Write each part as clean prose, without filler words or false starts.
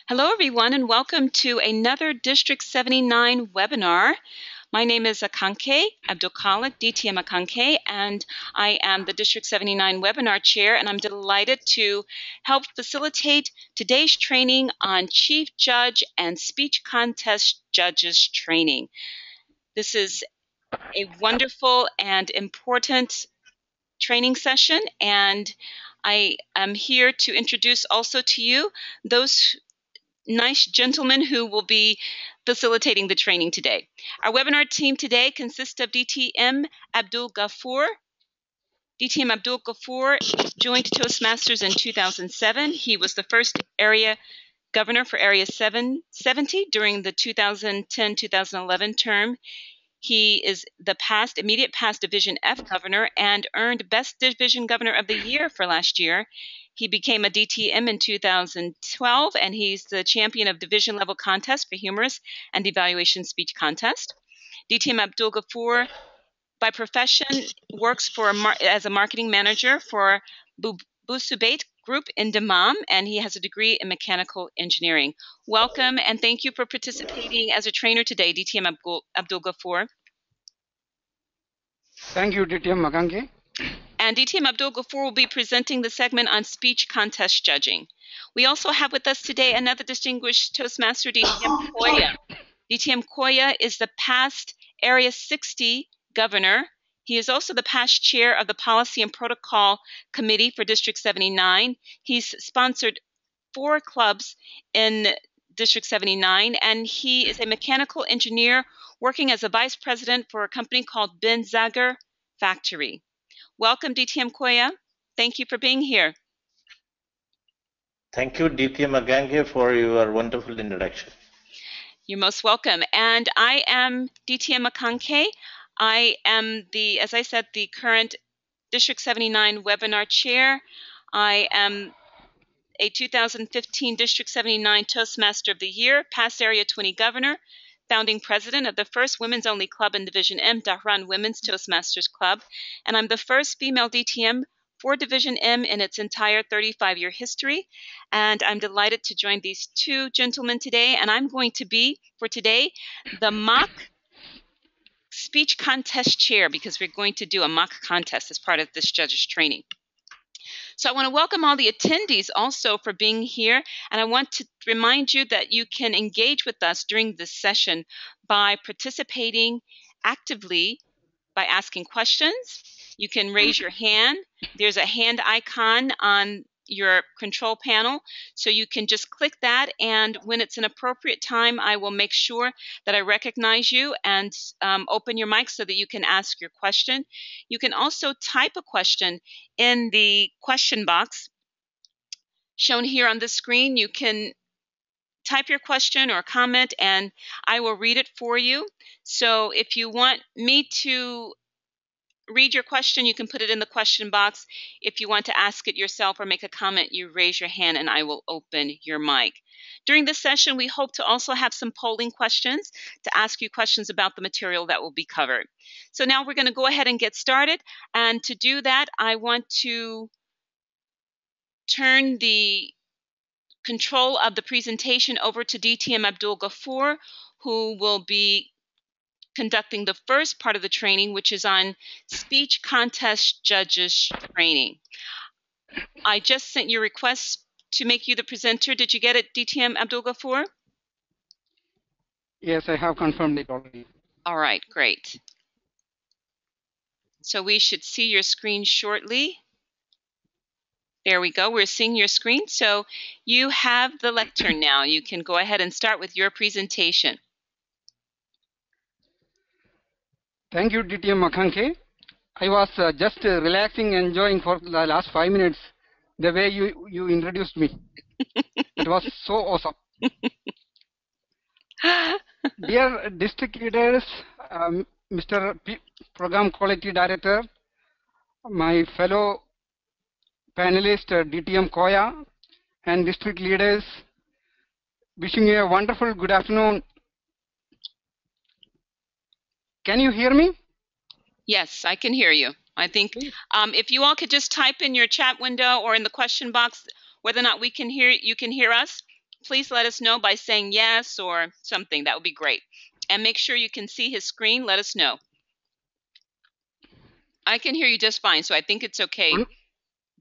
Hello, everyone, and welcome to another District 79 webinar. My name is Akanke Abdulkhalik, DTM Akanke, and I am the District 79 webinar chair, and I'm delighted to help facilitate today's training on Chief Judge and Speech Contest Judges training. This is a wonderful and important training session, and I am here to introduce also to you those nice gentlemen who will be facilitating the training today. Our webinar team today consists of DTM Abdul Ghafoor. DTM Abdul Ghafoor joined Toastmasters in 2007. He was the first area governor for Area 770 during the 2010-2011 term. He is the immediate past Division F governor and earned Best Division Governor of the Year for last year. He became a DTM in 2012, and he's the champion of division level contest for humorous and evaluation speech contest. DTM Abdul Ghafoor, by profession, works as a marketing manager for Busubait Group in Dammam, and he has a degree in mechanical engineering. Welcome, and thank you for participating as a trainer today, DTM Abdul Ghafoor. Thank you, DTM Akanke. And DTM Abdul Ghafoor will be presenting the segment on speech contest judging. We also have with us today another distinguished Toastmaster, DTM Koya. DTM Koya is the past Area 60 governor. He is also the past chair of the Policy and Protocol Committee for District 79. He's sponsored 4 clubs in District 79, and he is a mechanical engineer working as a vice president for a company called Ben Zager Factory. Welcome, DTM Koya. Thank you for being here. Thank you, DTM Akanke, for your wonderful introduction. You're most welcome. And I am DTM Akanke. I am as I said, the current District 79 webinar chair. I am a 2015 District 79 Toastmaster of the Year, past Area 20 Governor, founding president of the first women's only club in Division M, Dahran Women's Toastmasters Club, and I'm the first female DTM for Division M in its entire 35-year history. And I'm delighted to join these 2 gentlemen today, and I'm going to be, for today, the mock speech contest chair, because we're going to do a mock contest as part of this judges training. So I want to welcome all the attendees also for being here, and I want to remind you that you can engage with us during this session by participating actively by asking questions. You can raise your hand. There's a hand icon on your control panel, so you can just click that, and when it's an appropriate time, I will make sure that I recognize you and open your mic so that you can ask your question. You can also type a question in the question box shown here on the screen. You can type your question or comment, and I will read it for you. So if you want me to read your question, you can put it in the question box. If you want to ask it yourself or make a comment, you raise your hand and I will open your mic. During this session, we hope to also have some polling questions to ask you questions about the material that will be covered. So now we're going to go ahead and get started. And to do that, I want to turn the control of the presentation over to DTM Abdul Ghafoor, who will be conducting the first part of the training, which is on speech contest judges training. I just sent you a request to make you the presenter. Did you get it, DTM Abdul Ghafoor? Yes, I have confirmed it already. All right, great. So we should see your screen shortly. There we go. We're seeing your screen. So you have the lectern now. You can go ahead and start with your presentation. Thank you, DTM Akanke. I was just relaxing, enjoying for the last 5 minutes the way you introduced me. It was so awesome. Dear district leaders, Mr. Program Quality Director, my fellow panelist DTM Koya, and district leaders, wishing you a wonderful good afternoon. Can you hear me? Yes, I can hear you. I think if you all could just type in your chat window or in the question box whether or not we can hear you can hear us, please let us know by saying yes or something. That would be great. And make sure you can see his screen. Let us know. I can hear you just fine, so I think it's okay.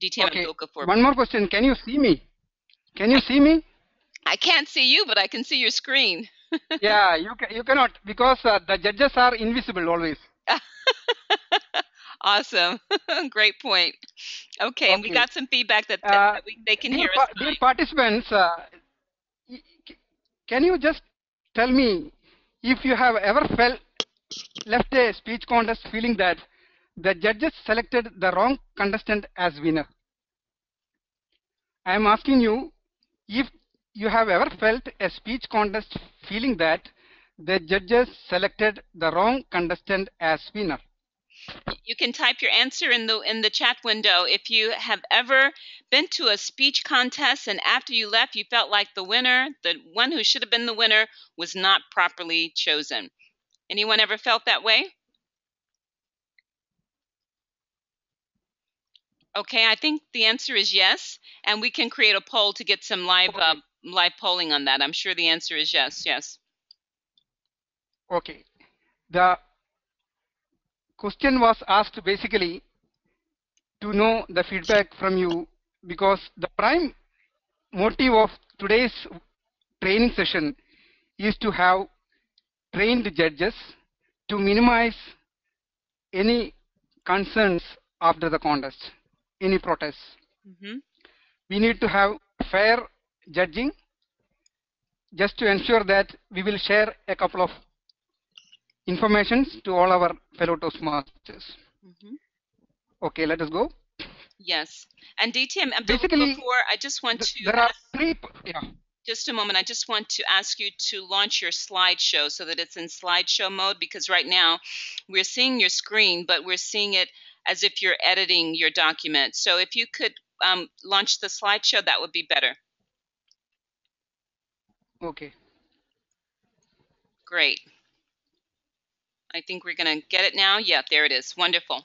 DTM Okay. Abdul Ghafoor. One more question. Can you see me? Can you see me? I can't see you, but I can see your screen. Yeah, you cannot, because the judges are invisible always. Awesome. Great point. Okay, and we Okay. got some feedback that they can hear us Dear fine. participants, y- c- can you just tell me if you have ever left a speech contest feeling that the judges selected the wrong contestant as winner? I am asking you if you have ever felt a speech contest feeling that the judges selected the wrong contestant as winner. You can type your answer in the chat window if you have ever been to a speech contest and after you left you felt like the winner, the one who should have been the winner, was not properly chosen. Anyone ever felt that way? Okay, I think the answer is yes, and we can create a poll to get some live polling on that. I'm sure the answer is yes. Yes. Okay. The question was asked basically to know the feedback from you, because the prime motive of today's training session is to have trained judges to minimize any concerns after the contest, any protests. We need to have fair judging, just to ensure that we will share a couple of informations to all our fellow Toastmasters. Okay, let us go. Yes. And DTM Abdul Basically, Ghafoor, I just want to there are three. Yeah. Just a moment. I just want to ask you to launch your slideshow so that it's in slideshow mode, because right now we're seeing your screen, but we're seeing it as if you're editing your document. So if you could launch the slideshow, that would be better. Okay. Great. I think we're going to get it now. Yeah, there it is. Wonderful.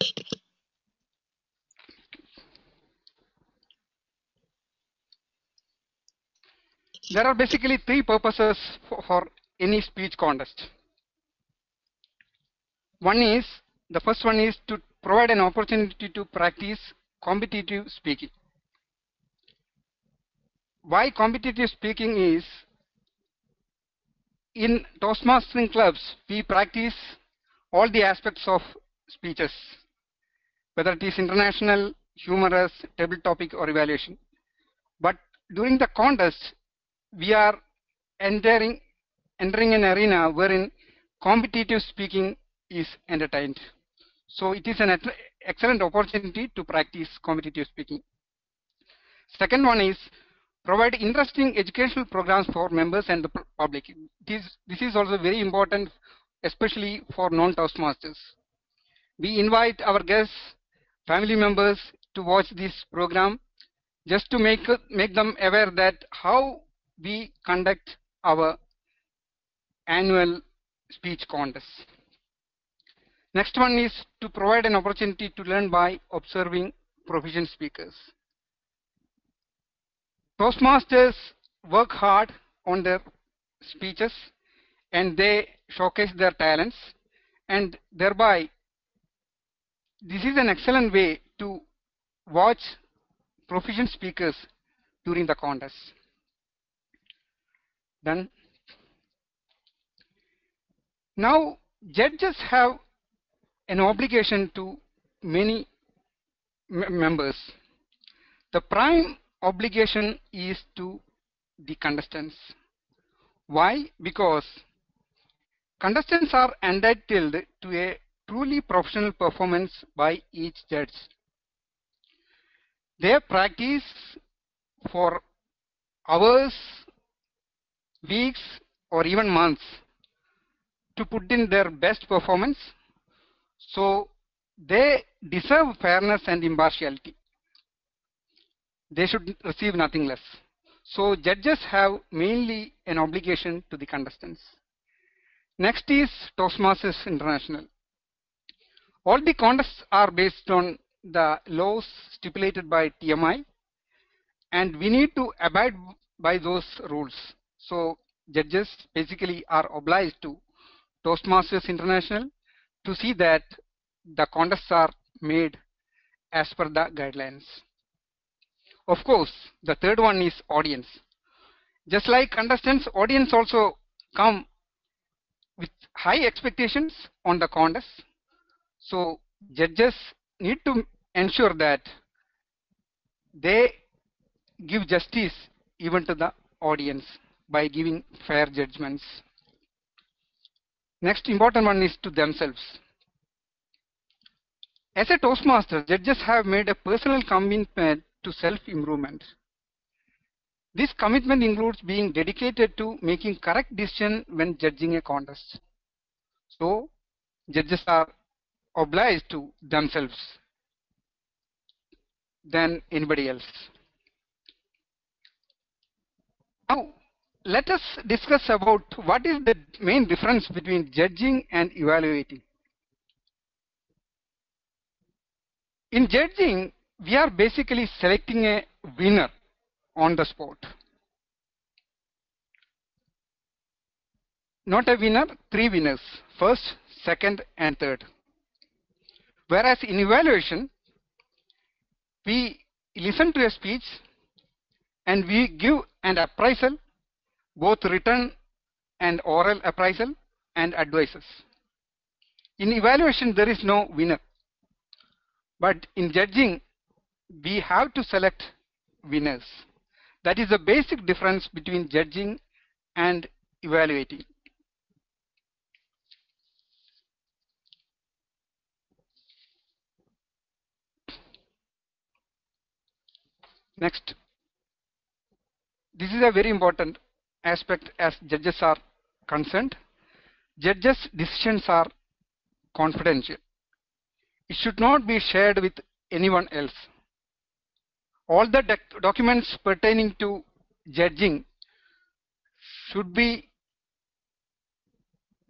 There are basically three purposes for any speech contest. The first one is to provide an opportunity to practice competitive speaking. Why competitive speaking is, in Toastmastering clubs, we practice all the aspects of speeches, whether it is international, humorous, table topic, or evaluation. But during the contest, we are entering an arena wherein competitive speaking is entertained. So it is an excellent opportunity to practice competitive speaking. Second one is provide interesting educational programs for members and the public. This is also very important, especially for non-Toastmasters. We invite our guests, family members to watch this program, just to make them aware that how we conduct our annual speech contests. Next one is to provide an opportunity to learn by observing proficient speakers. Toastmasters work hard on their speeches and they showcase their talents, and thereby this is an excellent way to watch proficient speakers during the contest. Done. Now, judges have an obligation to many members. The prime obligation is to the contestants. Why? Because contestants are entitled to a truly professional performance by each judge. They practice for hours, weeks, or even months to put in their best performance. So they deserve fairness and impartiality. They should receive nothing less. So judges have mainly an obligation to the contestants. Next is Toastmasters International. All the contests are based on the laws stipulated by TMI, and we need to abide by those rules. So judges basically are obliged to Toastmasters International to see that the contests are made as per the guidelines. Of course, the third one is audience. Just like contestants, audience also come with high expectations on the contest. So judges need to ensure that they give justice even to the audience by giving fair judgments. Next important one is to themselves. As a Toastmaster, judges have made a personal commitment to self-improvement. This commitment includes being dedicated to making correct decisions when judging a contest. So, judges are obliged to themselves than anybody else. Now, let us discuss about what is the main difference between judging and evaluating. In judging, we are basically selecting a winner on the spot. Not a winner, three winners, first, second, and third. Whereas in evaluation, we listen to a speech and we give an appraisal, both written and oral appraisal and advices. In evaluation, there is no winner. But in judging, we have to select winners. That is the basic difference between judging and evaluating. Next, this is a very important aspect as judges are concerned. Judges' decisions are confidential. It should not be shared with anyone else. All the documents pertaining to judging should be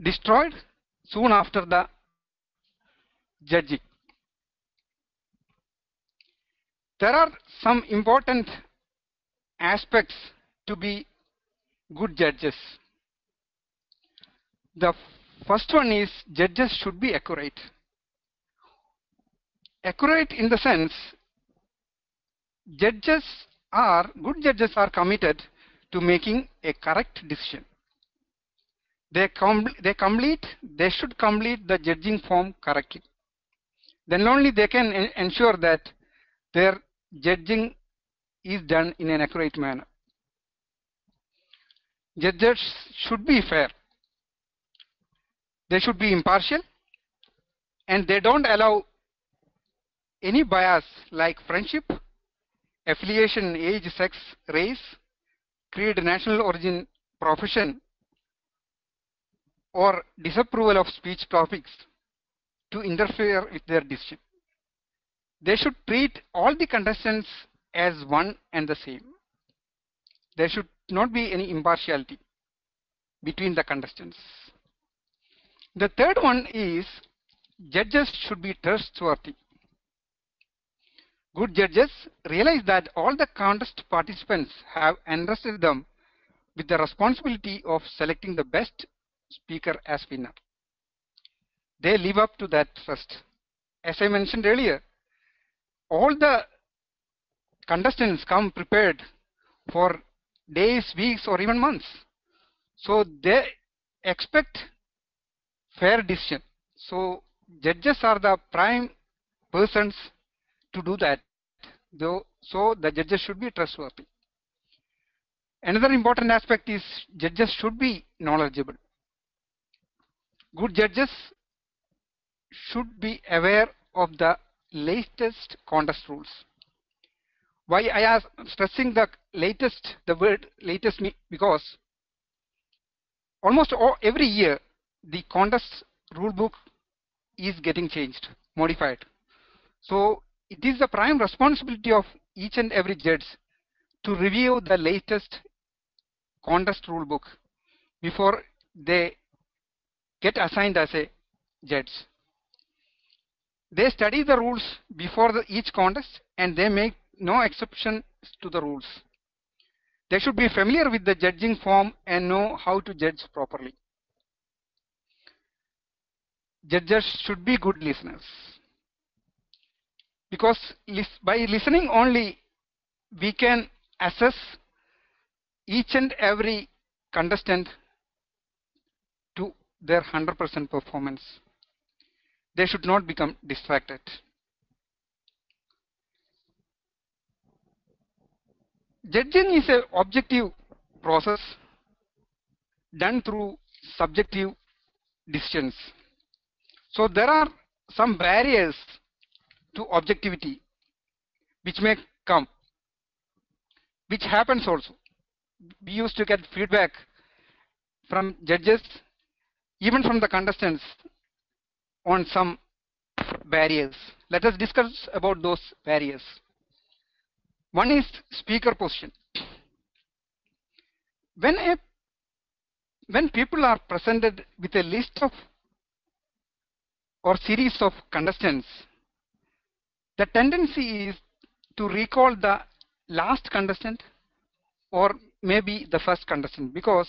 destroyed soon after the judging. There are some important aspects to be good judges. The first one is judges should be accurate. Accurate in the sense good judges are committed to making a correct decision. They should complete the judging form correctly. Then only they can ensure that their judging is done in an accurate manner. Judges should be fair. They should be impartial, and they don't allow any bias like friendship, affiliation, age, sex, race, creed, national origin, profession, or disapproval of speech topics to interfere with their decision. They should treat all the contestants as one and the same. There should not be any impartiality between the contestants. The third one is judges should be trustworthy. Good judges realize that all the contest participants have entrusted them with the responsibility of selecting the best speaker as winner. They live up to that trust. As I mentioned earlier, all the contestants come prepared for days, weeks, or even months. So they expect fair decision. So judges are the prime persons to do that. So the judges should be trustworthy. Another important aspect is judges should be knowledgeable. Good judges should be aware of the latest contest rules. Why I am stressing the word latest, because almost every year the contest rule book is getting changed, modified. So it is the prime responsibility of each and every judge to review the latest contest rule book before they get assigned as a judge. They study the rules before each contest and they make no exceptions to the rules. They should be familiar with the judging form and know how to judge properly. Judges should be good listeners, because by listening only we can assess each and every contestant to their 100% performance. They should not become distracted. Judging is an objective process done through subjective decisions. So there are some barriers to objectivity which may come, which happens also. We used to get feedback from judges, even from the contestants, on some barriers. Let us discuss about those barriers. One is speaker position. When people are presented with a list of or series of contestants, the tendency is to recall the last contestant or maybe the first contestant, because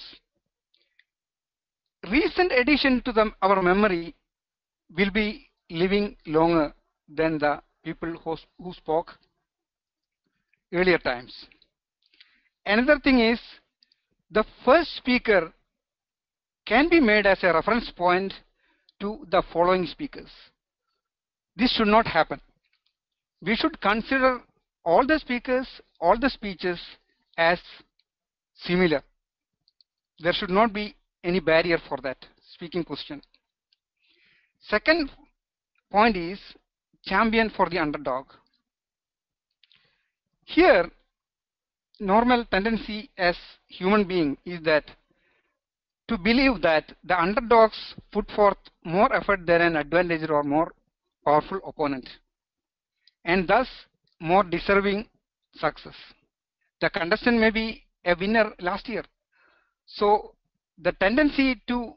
recent addition to our memory will be living longer than the people who spoke earlier times. Another thing is, the first speaker can be made as a reference point to the following speakers. This should not happen. We should consider all the speakers, all the speeches as similar. There should not be any barrier for that speaking position. Second point is champion for the underdog. Here, normal tendency as human being is that to believe that the underdogs put forth more effort than an advantaged or more powerful opponent, and thus more deserving success. The contestant may be a winner last year, so the tendency to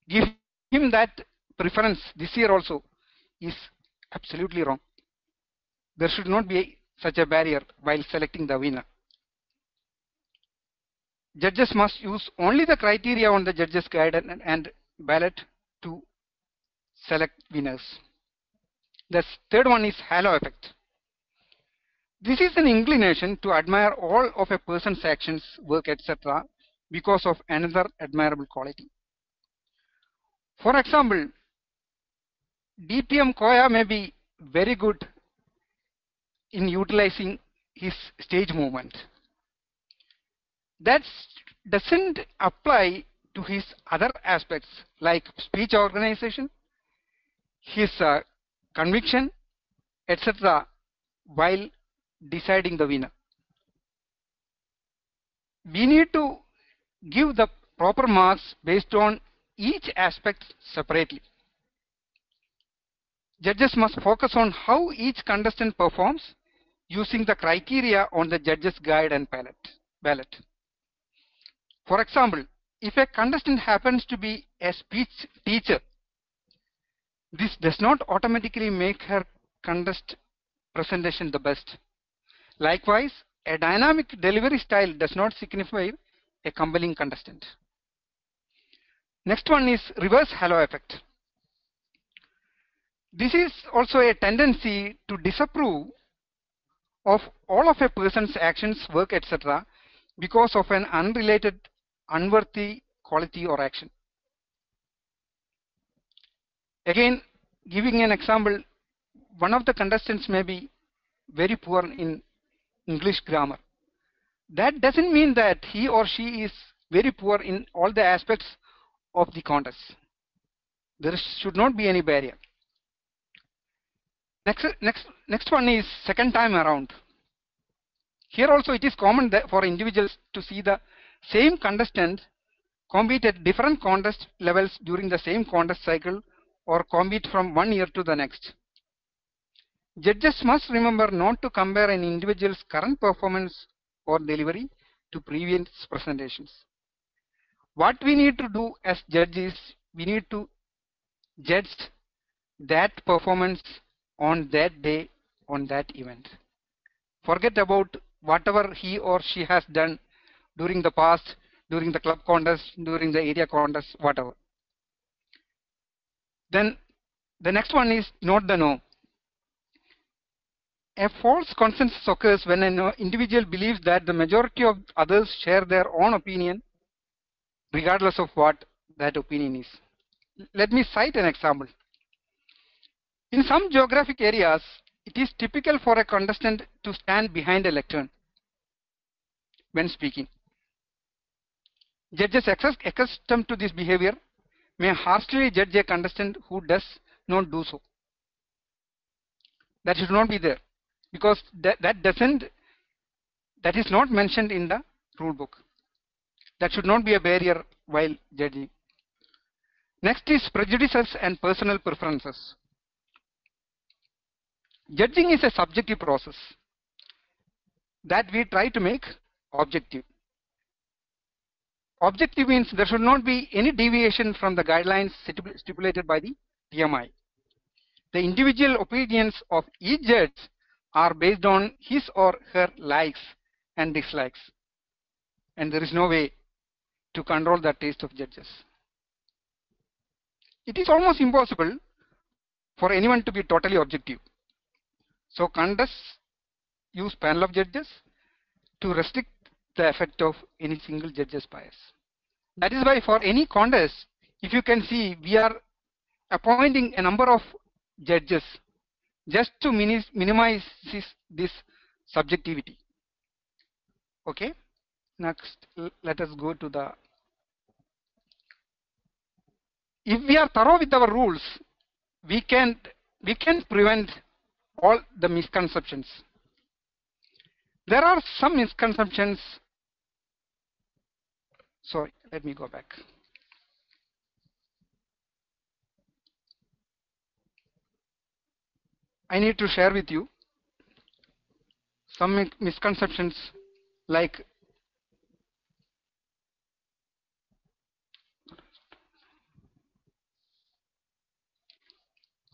give him that preference this year also is absolutely wrong. There should not be such a barrier while selecting the winner. Judges must use only the criteria on the judges' guide and ballot to select winners. The third one is halo effect. This is an inclination to admire all of a person's actions, work, etc. because of another admirable quality. For example, DTM Koya may be very good in utilizing his stage movement. That doesn't apply to his other aspects like speech organization, his conviction, etc. while deciding the winner. We need to give the proper marks based on each aspect separately. Judges must focus on how each contestant performs using the criteria on the judges' guide and ballot. For example, if a contestant happens to be a speech teacher, this does not automatically make her contest presentation the best. Likewise, a dynamic delivery style does not signify a compelling contestant. Next one is reverse halo effect. This is also a tendency to disapprove of all of a person's actions, work, etc. because of an unrelated, unworthy quality or action. Again, giving an example, one of the contestants may be very poor in English grammar. That doesn't mean that he or she is very poor in all the aspects of the contest. There should not be any barrier. Next one is second time around. Here also it is common for individuals to see the same contestant compete at different contest levels during the same contest cycle or compete from one year to the next. Judges must remember not to compare an individual's current performance or delivery to previous presentations. What we need to do as judges, we need to judge that performance on that day, on that event. Forget about whatever he or she has done during the past, during the club contest, during the area contest, whatever. Then the next one is note the no. A false consensus occurs when an individual believes that the majority of others share their own opinion, regardless of what that opinion is. Let me cite an example. In some geographic areas, it is typical for a contestant to stand behind a lectern when speaking. Judges accustomed to this behavior may harshly judge a contestant who does not do so. That should not be there, because that is not mentioned in the rule book. That should not be a barrier while judging. Next is prejudices and personal preferences. Judging is a subjective process that we try to make objective. Objective means there should not be any deviation from the guidelines stipulated by the TMI. The individual opinions of each judge are based on his or her likes and dislikes, and there is no way to control the taste of judges. It is almost impossible for anyone to be totally objective. So contests use panel of judges to restrict the effect of any single judge's bias. That is why for any contest, if you can see, we are appointing a number of judges just to minimize this subjectivity. Okay, next let us go to the, if we are thorough with our rules, we can prevent all the misconceptions. There are some misconceptions. Sorry, let me go back. I need to share with you some misconceptions, like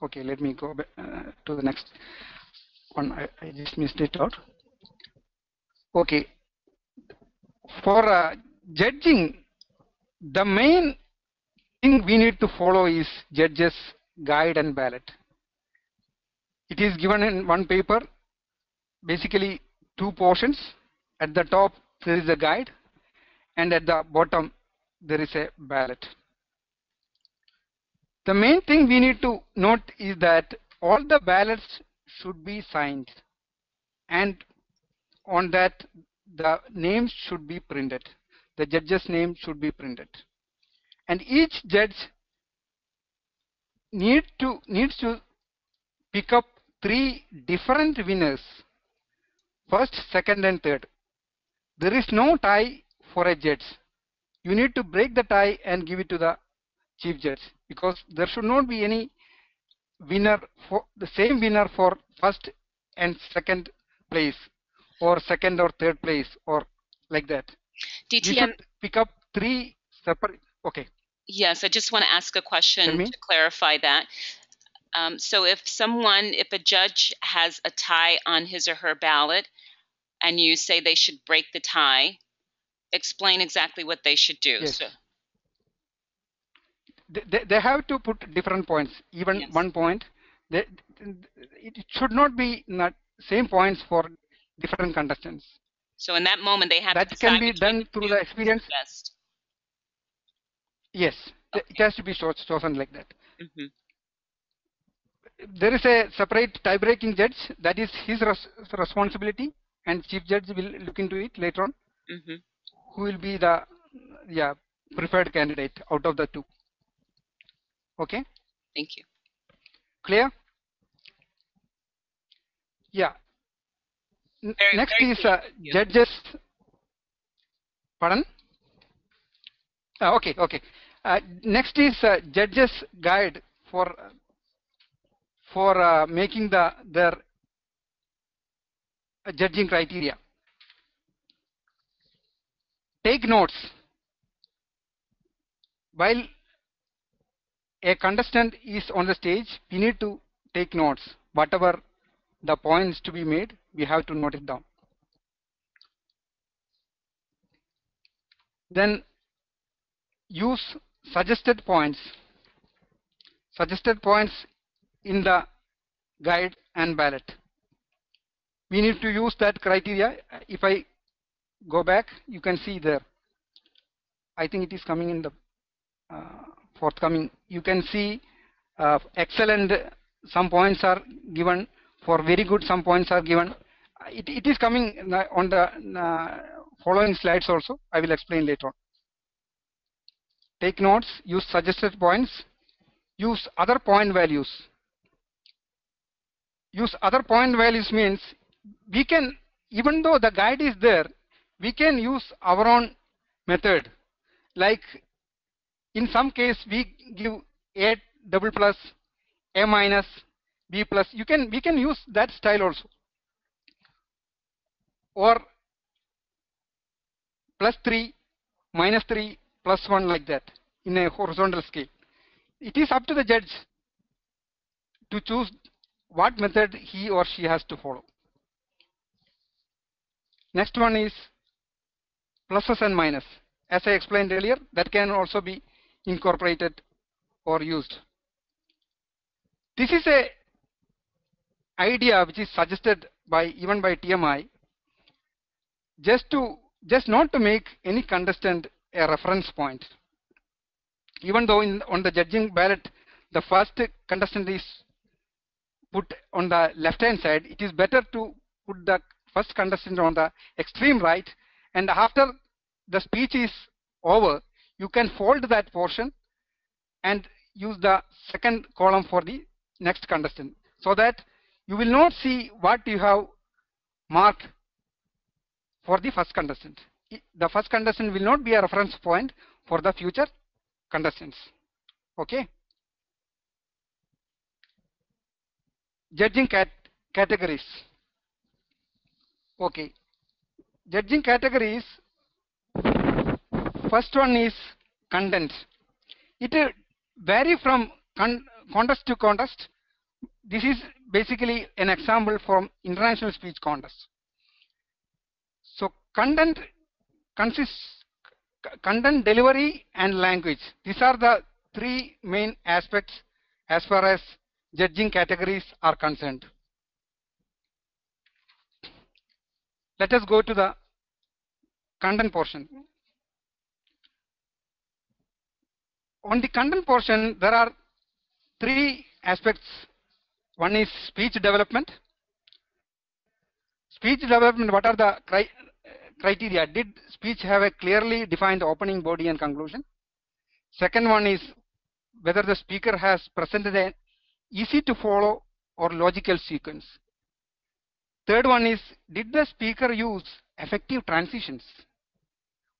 okay, let me go back, to the next one. I just missed it out. Okay, for judging, the main thing we need to follow is judges' guide and ballot. It is given in one paper, basically two portions. At the top there is a guide, and at the bottom there is a ballot. The main thing we need to note is that all the ballots should be signed, and on that the names should be printed. The judge's name should be printed, and each judge needs to pick up 3 different winners, first, second, and third. There is no tie for a judge. You need to break the tie and give it to the chief judge, because there should not be any winner for the same winner for first and second place, or second or third place, or like that. DTM, you should pick up 3 separate. Okay. Yes, I just want to ask a question to clarify that. So if a judge has a tie on his or her ballot, and you say they should break the tie, explain exactly what they should do. Yes. So, they have to put different points, even yes. 1 point. It should not be same points for different contestants. So in that moment, they have that to decide can be done through the experience. Best. Yes, okay. It has to be chosen like that. Mm-hmm. There is a separate tie-breaking judge. That is his responsibility, and chief judge will look into it later on. Mm-hmm. Who will be the preferred candidate out of the 2? Okay. Thank you. Clear? Yeah. Next is judges. Pardon? Okay. Next is judges guide for making their judging criteria. Take notes. While a contestant is on the stage, we need to take notes. Whatever the points to be made, we have to note it down. Then use suggested points in the guide and ballot. We need to use that criteria. If I go back, you can see there. I think it is coming in the forthcoming. You can see excellent, some points are given. For very good, some points are given. It is coming on the following slides also. I will explain later on. Take notes, use suggested points, use other point values. Use other point values means we can, even though the guide is there, we can use our own method. Like in some case we give A double plus, A minus, B plus. We can use that style also. Or plus 3, minus 3, plus 1, like that in a horizontal scale. It is up to the judge to choose what method he or she has to follow. Next one is pluses and minus. As I explained earlier, that can also be incorporated or used. This is a idea which is suggested by even by TMI, just not to make any contestant a reference point. Even though on the judging ballot, the first contestant is put on the left hand side, it is better to put the first contestant on the extreme right, and after the speech is over, you can fold that portion and use the second column for the next contestant, so that you will not see what you have marked for the first contestant. The first contestant will not be a reference point for the future contestants. Okay. Judging categories. Okay. Judging categories. First one is content. It vary from contest to contest. This is basically an example from international speech contest. So content consists content, delivery, and language. These are the three main aspects as far as judging categories are concerned. Let us go to the content portion. On the content portion, there are three aspects. One is speech development. Speech development, what are the criteria? Did speech have a clearly defined opening, body, and conclusion? Second one is whether the speaker has presented an easy to follow or logical sequence. Third one is, did the speaker use effective transitions,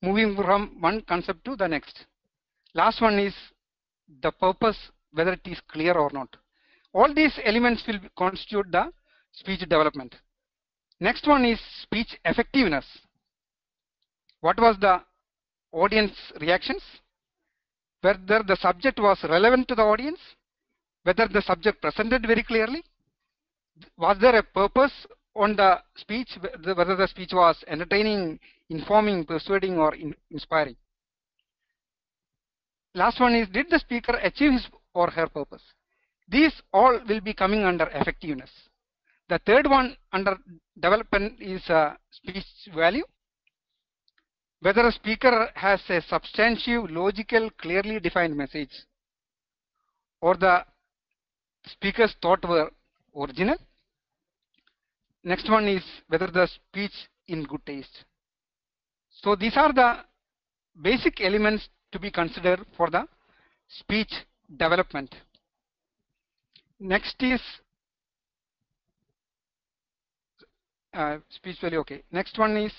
moving from one concept to the next? Last one is the purpose, whether it is clear or not. All these elements will constitute the speech development. Next one is speech effectiveness. What was the audience reactions? Whether the subject was relevant to the audience, whether the subject presented very clearly, was there a purpose on the speech, whether the speech was entertaining, informing, persuading, or inspiring. Last one is, did the speaker achieve his or her purpose? These all will be coming under effectiveness. The third one under development is speech value. Whether a speaker has a substantive, logical, clearly defined message, or the speaker's thought were original. Next one is whether the speech in good taste. So these are the basic elements to be considered for the speech development. Next is speech value. Okay. Next one is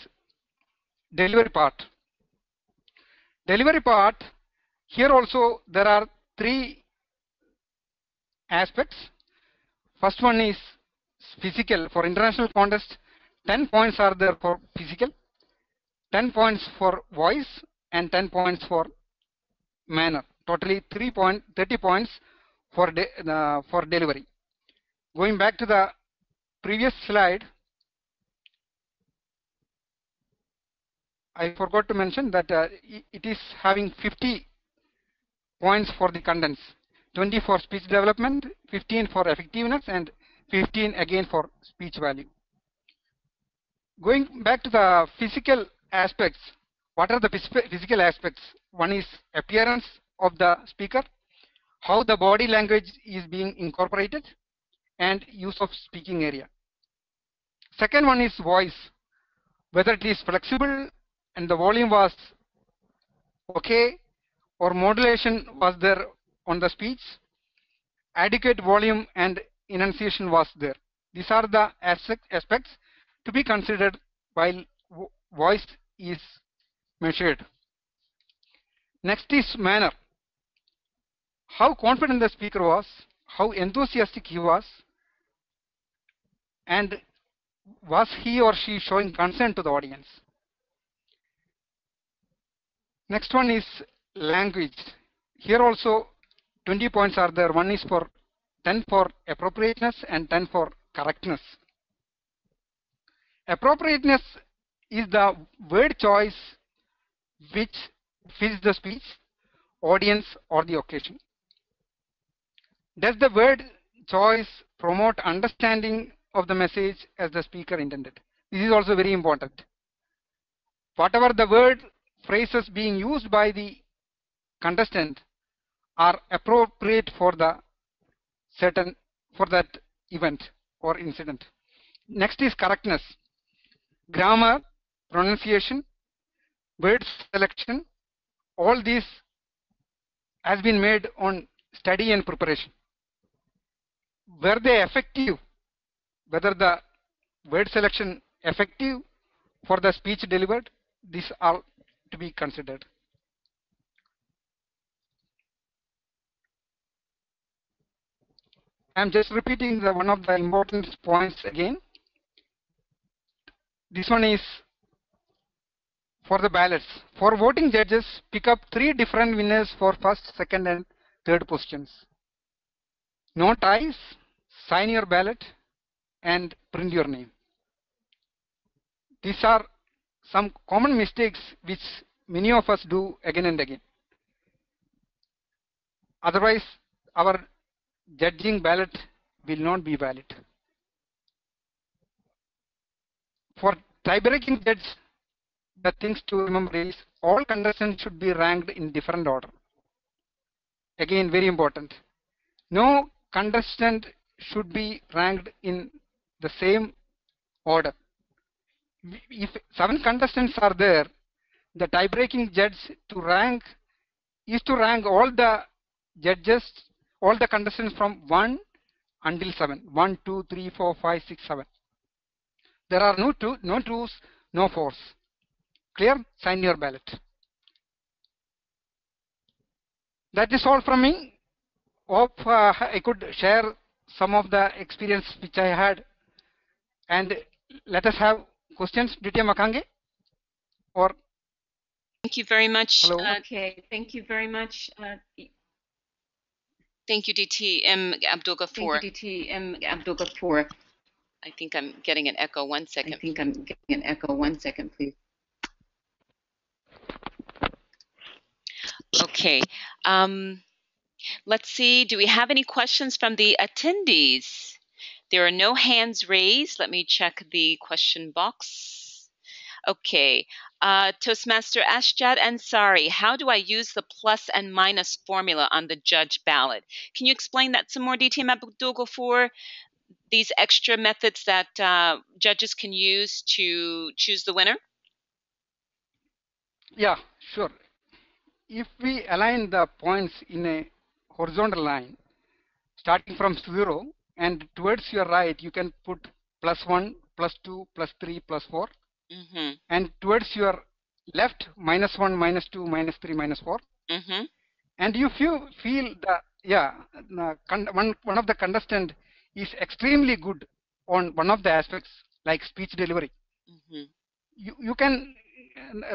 delivery part. Delivery part, here also there are three aspects. First one is physical. For international contest, 10 points are there for physical, 10 points for voice, and 10 points for manner. Totally 30 points for delivery. Going back to the previous slide, I forgot to mention that it is having 50 points for the contents, 20 for speech development, 15 for effectiveness, and 15 again for speech value. Going back to the physical aspects, what are the physical aspects? One is appearance of the speaker, how the body language is being incorporated, and use of speaking area. Second one is voice, whether it is flexible and the volume was okay, or modulation was there on the speech, adequate volume and enunciation was there. These are the aspects to be considered while voice is measured. Next is manner. How confident the speaker was, how enthusiastic he was, and was he or she showing concern to the audience. Next one is language. Here also 20 points are there. One is for 10 for appropriateness and 10 for correctness. Appropriateness is the word choice which fits the speech, audience, or the occasion. Does the word choice promote understanding of the message as the speaker intended? This is also very important. Whatever the word phrases being used by the contestant are appropriate for the for that event or incident. Next is correctness. Grammar, pronunciation, word selection, all these has been made on study and preparation. Were they effective? Whether the word selection effective for the speech delivered? These are to be considered. I am just repeating one of the important points again. This one is for the ballots. For voting judges, pick up 3 different winners for first, second, and third positions. No ties, sign your ballot, and print your name. These are some common mistakes which many of us do again and again. Otherwise, our judging ballot will not be valid. For tiebreaking judge, the things to remember is all contestants should be ranked in different order. Again, very important. No contestant should be ranked in the same order. If 7 contestants are there, the tie-breaking judge is to rank all the judges, all the contestants from 1 until 7. 1, 2, 3, 4, 5, 6, 7. There are no 2s, no 4s. Clear? Sign your ballot. That is all from me. Hope I could share some of the experience which I had. And let us have questions. Ditya Makange? Or Thank you very much. hello? Okay, thank you very much. Thank you, DTM Abdul Ghafoor. Thank you, DTM Abdul Ghafoor. I think I'm getting an echo. 1 second. I think I'm getting an echo. 1 second, please. Okay. Let's see. Do we have any questions from the attendees? There are no hands raised. Let me check the question box. Okay. Toastmaster Ashjad Ansari, how do I use the plus and minus formula on the judge ballot? Can you explain that some more, DTM Abdul Ghafoor? These extra methods that judges can use to choose the winner? Yeah, sure. If we align the points in a horizontal line, starting from 0 and towards your right, you can put +1, +2, +3, +4. Mm-hmm. And towards your left, -1, -2, -3, -4. Mm-hmm. And if you feel one of the contestant is extremely good on one of the aspects like speech delivery, Mm-hmm. you can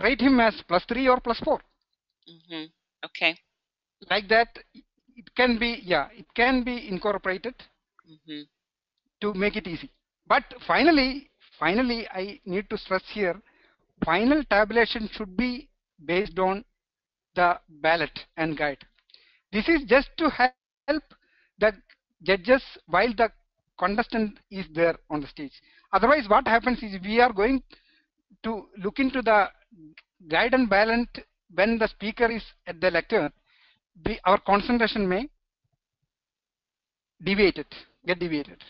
rate him as +3 or +4. Mm-hmm. Okay. Like that, it can be incorporated Mm-hmm. to make it easy. But finally, I need to stress here, final tabulation should be based on the ballot and guide. This is just to help the judges while the contestant is there on the stage. Otherwise, what happens is we are going to look into the guide and ballot when the speaker is at the lectern. Our concentration may get deviated.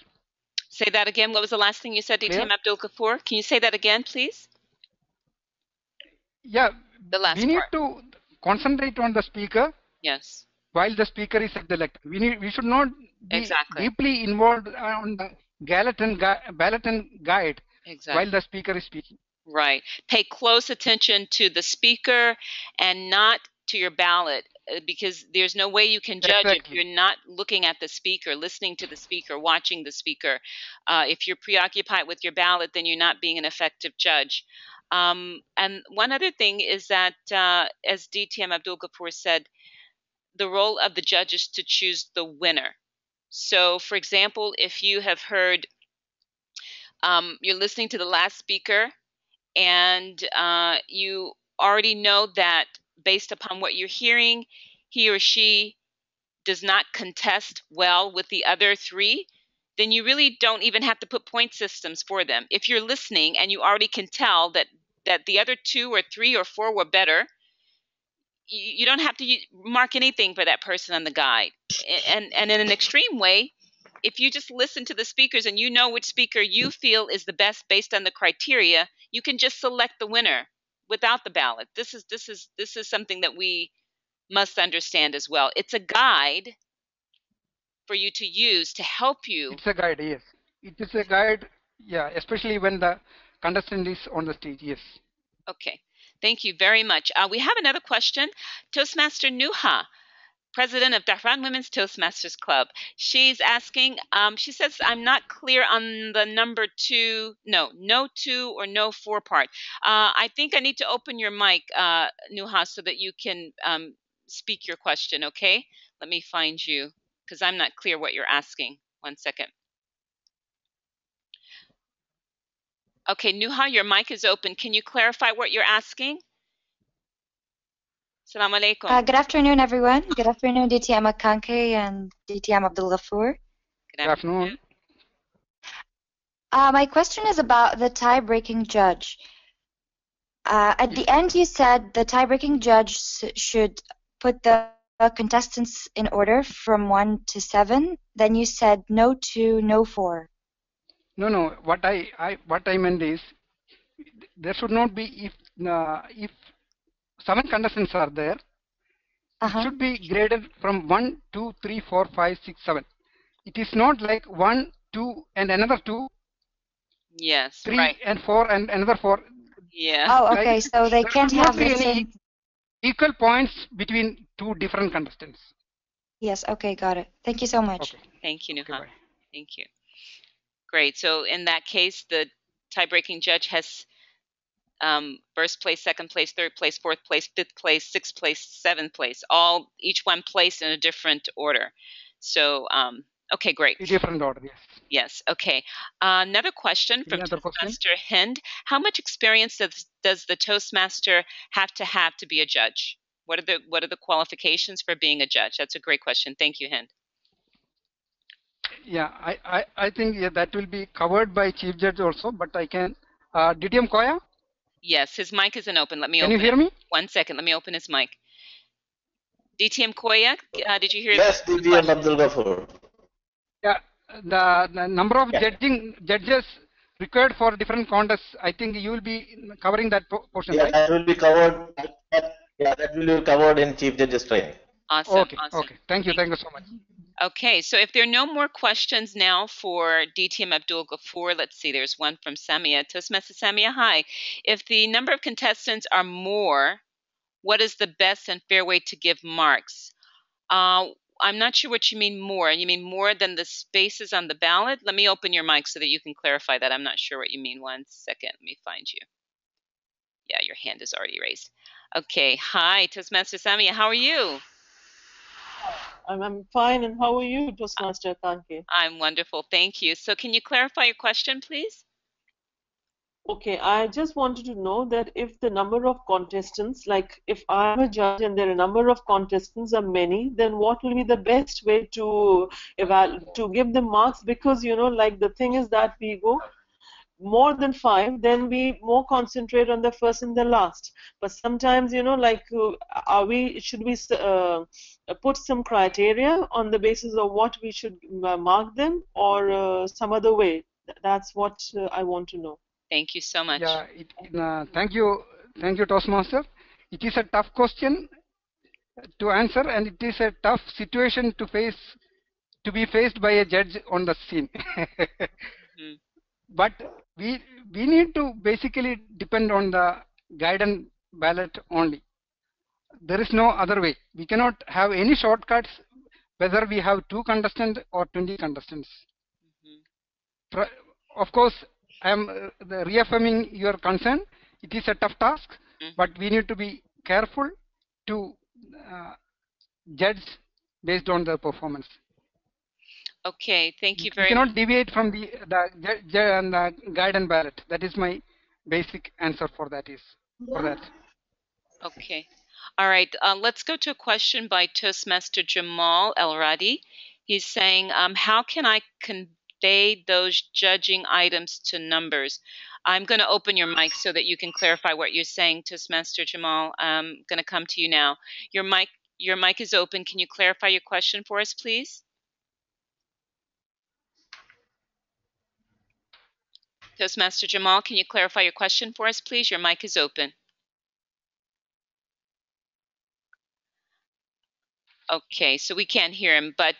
Say that again. What was the last thing you said, Clear? DTM Abdul Ghafoor? Can you say that again, please? Yeah, The last we need part. to concentrate on the speaker Yes. while the speaker is at the lectern. We should not be Exactly. deeply involved on the ballot and guide Exactly. while the speaker is speaking. Right. Pay close attention to the speaker and not to your ballot, because there's no way you can judge if Exactly. you're not looking at the speaker, listening to the speaker, watching the speaker. If you're preoccupied with your ballot, then you're not being an effective judge. And one other thing is that, as DTM Abdul Ghafoor said, the role of the judge is to choose the winner. So, for example, if you have heard, you're listening to the last speaker, and you already know that based upon what you're hearing, he or she does not contest well with the other three, then you really don't even have to put point systems for them. If you're listening and you already can tell that the other two or three or four were better, you don't have to mark anything for that person on the guide. And in an extreme way, if you just listen to the speakers and you know which speaker you feel is the best based on the criteria, you can just select the winner without the ballot. This is something that we must understand as well. It's a guide for you to use to help you. It's a guide, yes. It is a guide, yeah, especially when the contestant is on the stage, yes. Okay, thank you very much. We have another question. Toastmaster Nuha, president of Dhahran Women's Toastmasters Club. She's asking, she says, I'm not clear on the number two, no two or no four part. I think I need to open your mic, Nuha, so that you can speak your question, okay? Let me find you, because I'm not clear what you're asking. 1 second. Okay, Nuha, your mic is open. Can you clarify what you're asking? Assalamu alaikum. Good afternoon, everyone. Good afternoon, DTM Akanke and DTM Abdul Ghafoor. Good afternoon. My question is about the tie-breaking judge. At the end, you said the tie-breaking judge should put the contestants in order from 1 to 7. Then you said no 2, no 4. No. What I meant is there should not be if 7 contestants are there. It should be graded from 1, 2, 3, 4, 5, 6, 7. It is not like 1, 2, and another 2. Yes. 3 right. and 4 and another 4. Yeah. Oh, okay. Like, So they can't have the same. Equal points between 2 different contestants. Yes. Okay. Got it. Thank you so much. Okay. Thank you, Nuha. Okay, Thank you. Great. So in that case, the tie-breaking judge has first place, second place, third place, fourth place, fifth place, sixth place, seventh place, each one placed in a different order. So, okay, great. A different order, yes. Yes. Okay. Another question from Toastmaster Hind: how much experience does the Toastmaster have to be a judge? What are the qualifications for being a judge? That's a great question. Thank you, Hind. Yeah, I think that will be covered by Chief Judge also, but I can. DTM Koya? Yes, his mic isn't open. Let me open it. Can you hear me? 1 second. Let me open his mic. DTM Koya, did you hear? Yes, DTM Abdul Ghafoor. Yeah, the number of judges required for different contests, I think you will be covering that portion, right? That will be covered. That will be covered in Chief Judge's training. Awesome. Okay. Thank you so much. Okay, so if there are no more questions now for DTM Abdul Ghafoor, let's see, there's one from Samia. Toastmaster Samia, hi. If the number of contestants are more, what is the best and fair way to give marks? I'm not sure what you mean more. You mean more than the spaces on the ballot? Let me open your mic so that you can clarify that. I'm not sure what you mean. 1 second. Let me find you. Yeah, your hand is already raised. Okay. Hi, Toastmaster Samia. How are you? I'm fine, and how are you, Toastmaster Kanke? I'm wonderful. Thank you. So can you clarify your question, please? Okay, I just wanted to know that if the number of contestants, like if I'm a judge and there are a number of contestants are many, then what will be the best way to to give them marks? Because like the thing is that we go more than 5, then we more concentrate on the first and the last. But sometimes, like should we put some criteria on the basis of what we should mark them, or some other way? That's what I want to know. Thank you so much. Yeah, thank you, Toastmaster. It is a tough question to answer, and it is a tough situation to be faced by a judge on the scene. Mhm. But we need to basically depend on the guidance ballot only. There is no other way. We cannot have any shortcuts, whether we have 2 contestants or 20 contestants. Mhm. Of course, I am reaffirming your concern. It is a tough task, but we need to be careful to judge based on the performance. Okay, thank you We very much. cannot deviate from the guidance ballot. That is my basic answer for that. Okay. All right. Let's go to a question by Toastmaster Jamal El-Radi. He's saying, how can I convey those judging items to numbers? I'm going to open your mic so that you can clarify what you're saying, Toastmaster Jamal. I'm going to come to you now. Your mic is open. Can you clarify your question for us, please? Toastmaster Jamal, can you clarify your question for us, please? Your mic is open. Okay, so we can't hear him, but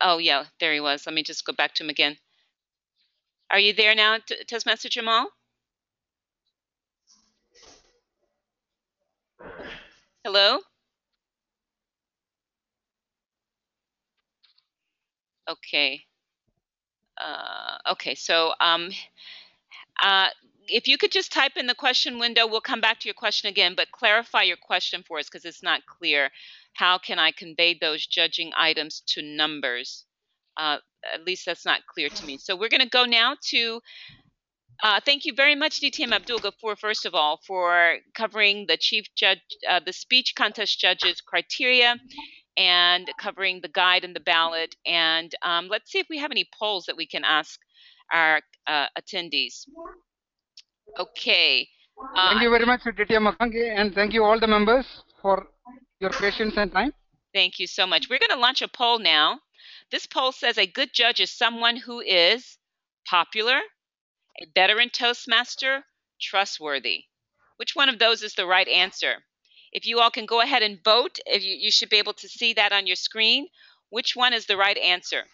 oh yeah, there he was. Let me just go back to him again. Are you there now, Toastmaster Jamal? Hello? Okay. Okay, so if you could just type in the question window, we'll come back to your question again, but clarify your question for us because it's not clear. How can I convey those judging items to numbers? At least that's not clear to me. So we're going to go now to thank you very much, DTM Abdul Ghafoor, first of all, for covering the chief judge, the speech contest judges criteria, and covering the guide and the ballot. And let's see if we have any polls that we can ask our attendees. Okay. Thank you very much, DTM Makange, and thank you all the members for your patience and time. Thank you so much. We're going to launch a poll now. This poll says a good judge is someone who is popular, a veteran Toastmaster, trustworthy. Which one of those is the right answer? If you all can go ahead and vote, if you should be able to see that on your screen. Which one is the right answer?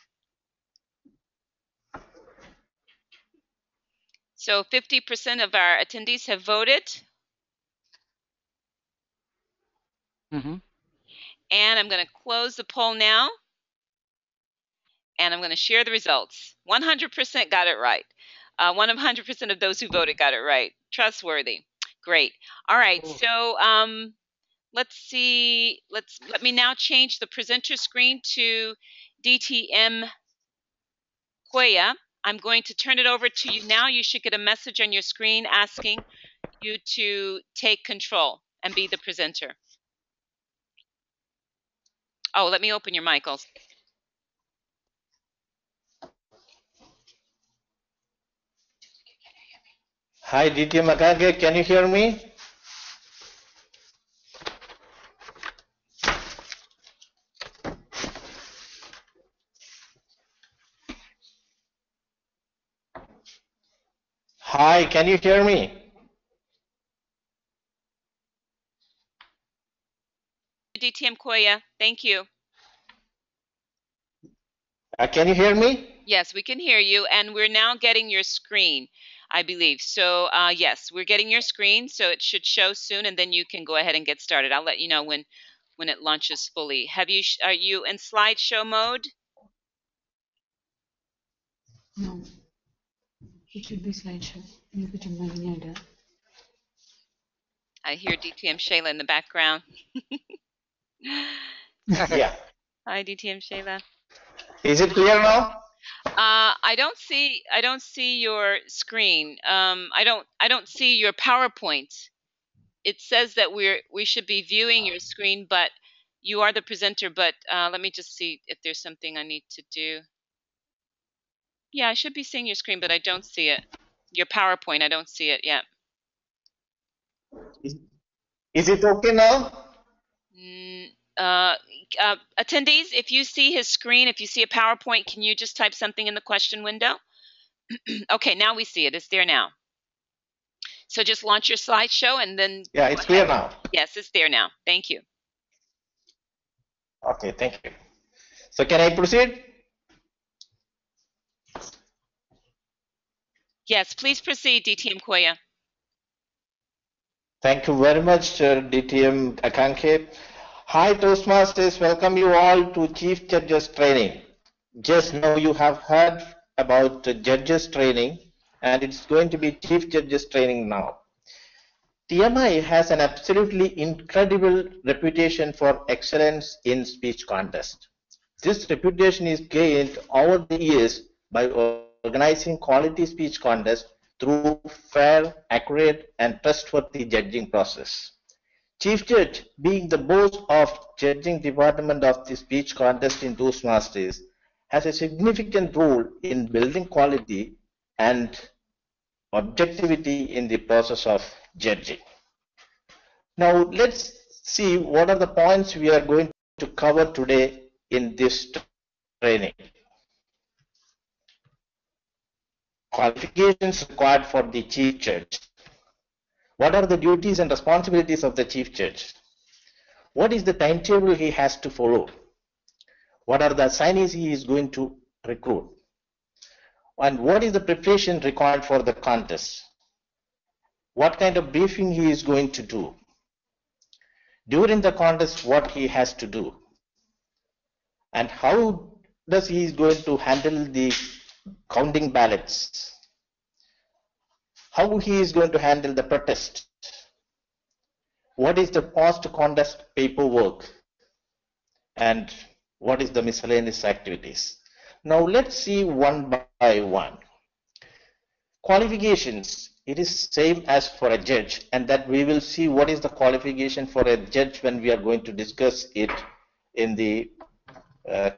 So 50% of our attendees have voted. And I'm going to close the poll now. And I'm going to share the results. 100% got it right. 100% of those who voted got it right. Trustworthy. Great. All right. So let's see. Let me now change the presenter screen to DTM Cuella. I'm going to turn it over to you now. You should get a message on your screen asking you to take control and be the presenter. Oh, let me open your mic also. Hi, DTM Makange, can you hear me? Hi, can you hear me? DTM Cuella, thank you. Can you hear me? Yes, we can hear you, and we're now getting your screen, I believe. So yes, we're getting your screen, so it should show soon, and then you can go ahead and get started. I'll let you know when it launches fully. Are you in slideshow mode? No. It should be slideshow. I hear DTM Shayla in the background. Yeah. Hi, DTM Shayla. Is it clear now? I don't see your screen. I don't see your PowerPoint. It says that we should be viewing your screen, but you are the presenter. But let me just see if there's something I need to do. Yeah, I should be seeing your screen, but I don't see it. Your PowerPoint, I don't see it yet. Is it okay now? Attendees, if you see his screen, if you see a PowerPoint, can you just type something in the question window? Okay, now we see it. It's there now. So just launch your slideshow and then. Yeah, it's clear now. Yes, it's there now. Thank you. Okay, thank you. So can I proceed? Yes, please proceed, DTM Koya. Thank you very much, DTM Akanke. Hi, Toastmasters. Welcome you all to Chief Judges Training. Just now you have heard about Judges Training, and it's going to be Chief Judges Training now. TMI has an absolutely incredible reputation for excellence in speech contest. This reputation is gained over the years by organizing quality speech contests through fair, accurate, and trustworthy judging process. Chief Judge, being the boss of judging department of the speech contest in Toastmasters, has a significant role in building quality and objectivity in the process of judging. Now let's see what are the points we are going to cover today in this training. Qualifications required for the Chief Judge. What are the duties and responsibilities of the Chief Judge? What is the timetable he has to follow? What are the assignees he is going to recruit? And what is the preparation required for the contest? What kind of briefing he is going to do? During the contest, what he has to do? And how does he is going to handle the counting ballots? How he is going to handle the protest? What is the post-contest paperwork? And what is the miscellaneous activities? Now let's see one by one. Qualifications. It is same as for a judge, and that we will see what is the qualification for a judge when we are going to discuss it in the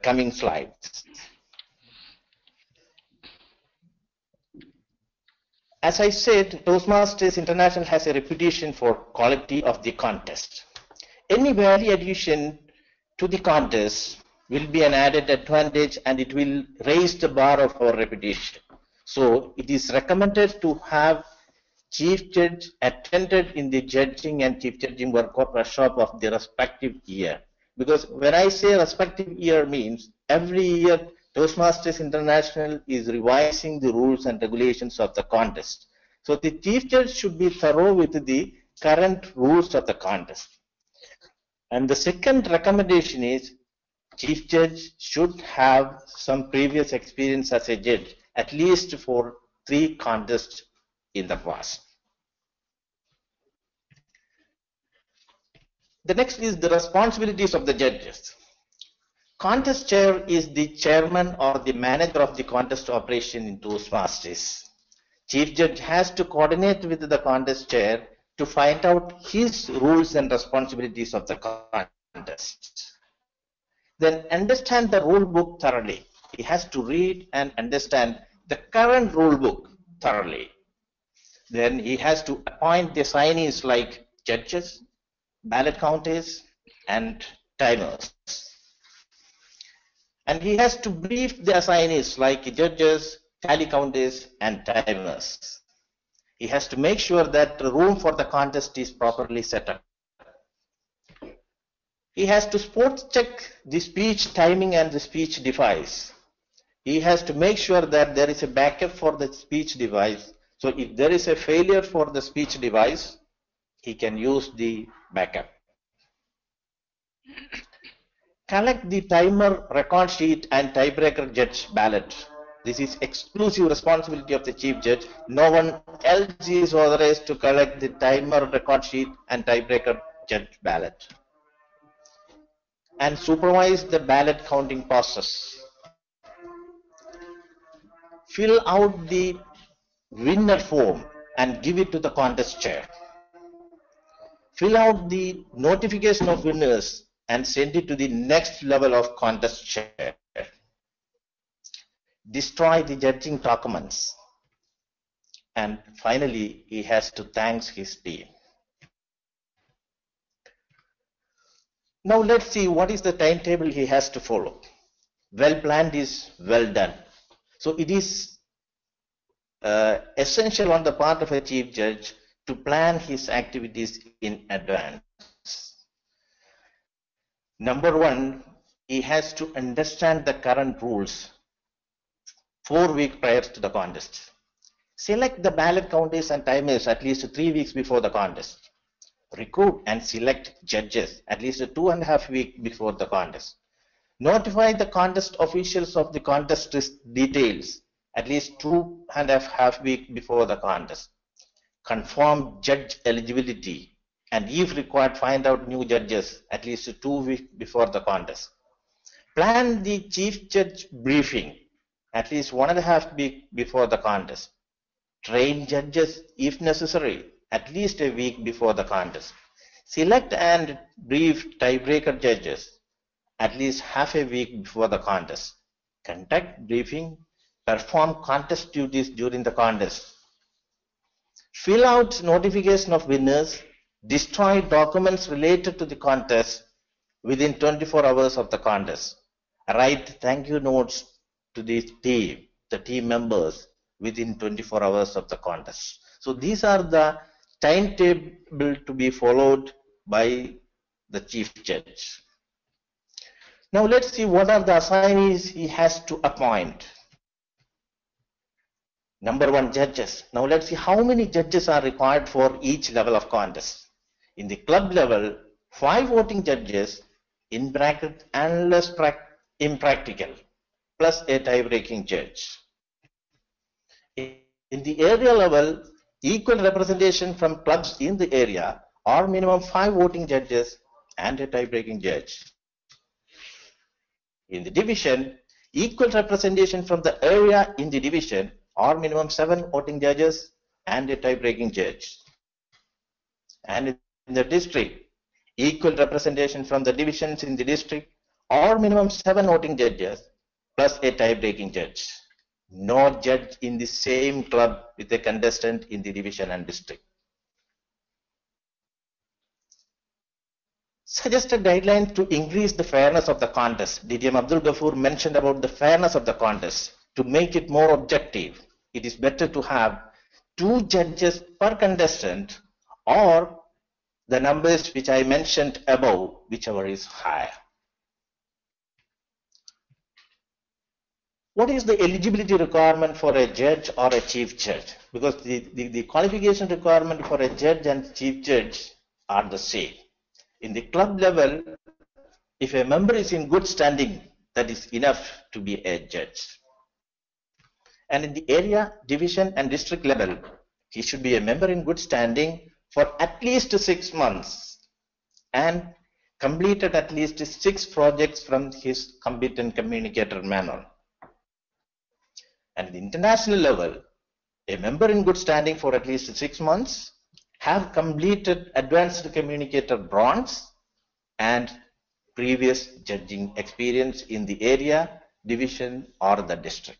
coming slides. As I said, Toastmasters International has a reputation for quality of the contest. Any value addition to the contest will be an added advantage, and it will raise the bar of our reputation. So it is recommended to have Chief Judge attended in the judging and Chief Judging workshop of the respective year. Because when I say respective year means every year Toastmasters International is revising the rules and regulations of the contest. So the Chief Judge should be thorough with the current rules of the contest. And the second recommendation is Chief Judge should have some previous experience as a judge, at least for 3 contests in the past. The next is the responsibilities of the judges. Contest chair is the chairman or the manager of the contest operation in Toastmasters. Chief Judge has to coordinate with the contest chair to find out his rules and responsibilities of the contest. Then understand the rule book thoroughly. He has to read and understand the current rule book thoroughly. Then he has to appoint the assignees like judges, ballot counters, and timers. And he has to brief the assignees like judges, tally counters, and timers. He has to make sure that the room for the contest is properly set up. He has to spot check the speech timing and the speech device. He has to make sure that there is a backup for the speech device. So if there is a failure for the speech device, he can use the backup. Collect the timer, record sheet, and tiebreaker judge ballot. This is exclusive responsibility of the Chief Judge. No one else is authorized to collect the timer, record sheet, and tiebreaker judge ballot. And supervise the ballot counting process. fill out the winner form and give it to the contest chair. Fill out the notification of winners and send it to the next level of contest chair. Destroy the judging documents. And finally, he has to thank his team. Now let's see what is the timetable he has to follow. Well planned is well done. So it is essential on the part of a chief judge to plan his activities in advance. Number one, he has to understand the current rules 4 weeks prior to the contest. Select the ballot counters and timers at least 3 weeks before the contest. Recruit and select judges at least 2.5 weeks before the contest. Notify the contest officials of the contest details at least 2.5 weeks before the contest. Confirm judge eligibility and if required find out new judges at least 2 weeks before the contest. Plan the chief judge briefing at least 1.5 weeks before the contest. Train judges if necessary at least a week before the contest. Select and brief tiebreaker judges at least half a week before the contest. Conduct briefing, perform contest duties during the contest. Fill out notification of winners, destroy documents related to the contest within 24 hours of the contest. Write thank you notes to the team members within 24 hours of the contest. So these are the timetable to be followed by the chief judge. Now let's see what are the assignees he has to appoint. Number one, judges. Now let's see how many judges are required for each level of contest. In the club level, 5 voting judges in bracket unless impractical plus a tie-breaking judge. In the area level, equal representation from clubs in the area or minimum 5 voting judges and a tie-breaking judge. In the division, equal representation from the area in the division or minimum 7 voting judges and a tie-breaking judge. And in the district, equal representation from the divisions in the district or minimum 7 voting judges plus a tie-breaking judge. No judge in the same club with a contestant in the division and district. Suggested guidelines to increase the fairness of the contest. DTM Abdul Ghafoor mentioned about the fairness of the contest. To make it more objective, it is better to have 2 judges per contestant or the numbers which I mentioned above, whichever is higher. What is the eligibility requirement for a judge or a chief judge? Because the qualification requirement for a judge and chief judge are the same. In the club level, if a member is in good standing, that is enough to be a judge. And in the area, division and district level, he should be a member in good standing for at least 6 months and completed at least 6 projects from his competent communicator manual. And at the international level, a member in good standing for at least 6 months, have completed advanced communicator bronze and previous judging experience in the area, division or the district.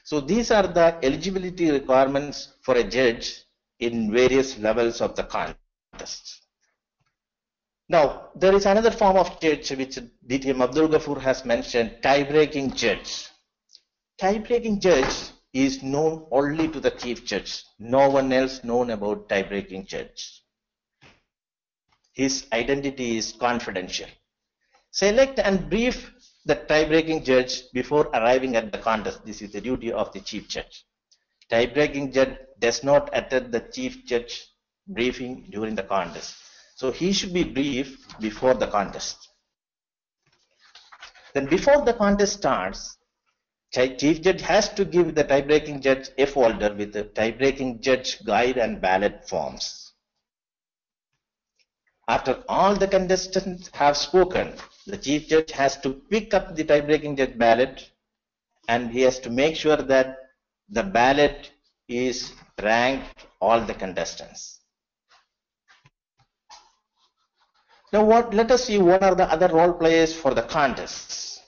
So these are the eligibility requirements for a judge in various levels of the contest. Now, there is another form of judge which DTM Abdul Ghafoor has mentioned, tie-breaking judge. Tie-breaking judge is known only to the chief judge. No one else known about tie-breaking judge. His identity is confidential. Select and brief the tie-breaking judge before arriving at the contest. This is the duty of the chief judge. Tie-breaking judge does not attend the chief judge briefing during the contest. So he should be briefed before the contest. Then before the contest starts, chief judge has to give the tie-breaking judge a folder with the tie-breaking judge guide and ballot forms. After all the contestants have spoken, the chief judge has to pick up the tie-breaking judge ballot and he has to make sure that the ballot is ranked all the contestants. Now let us see what are the other role players for the contests.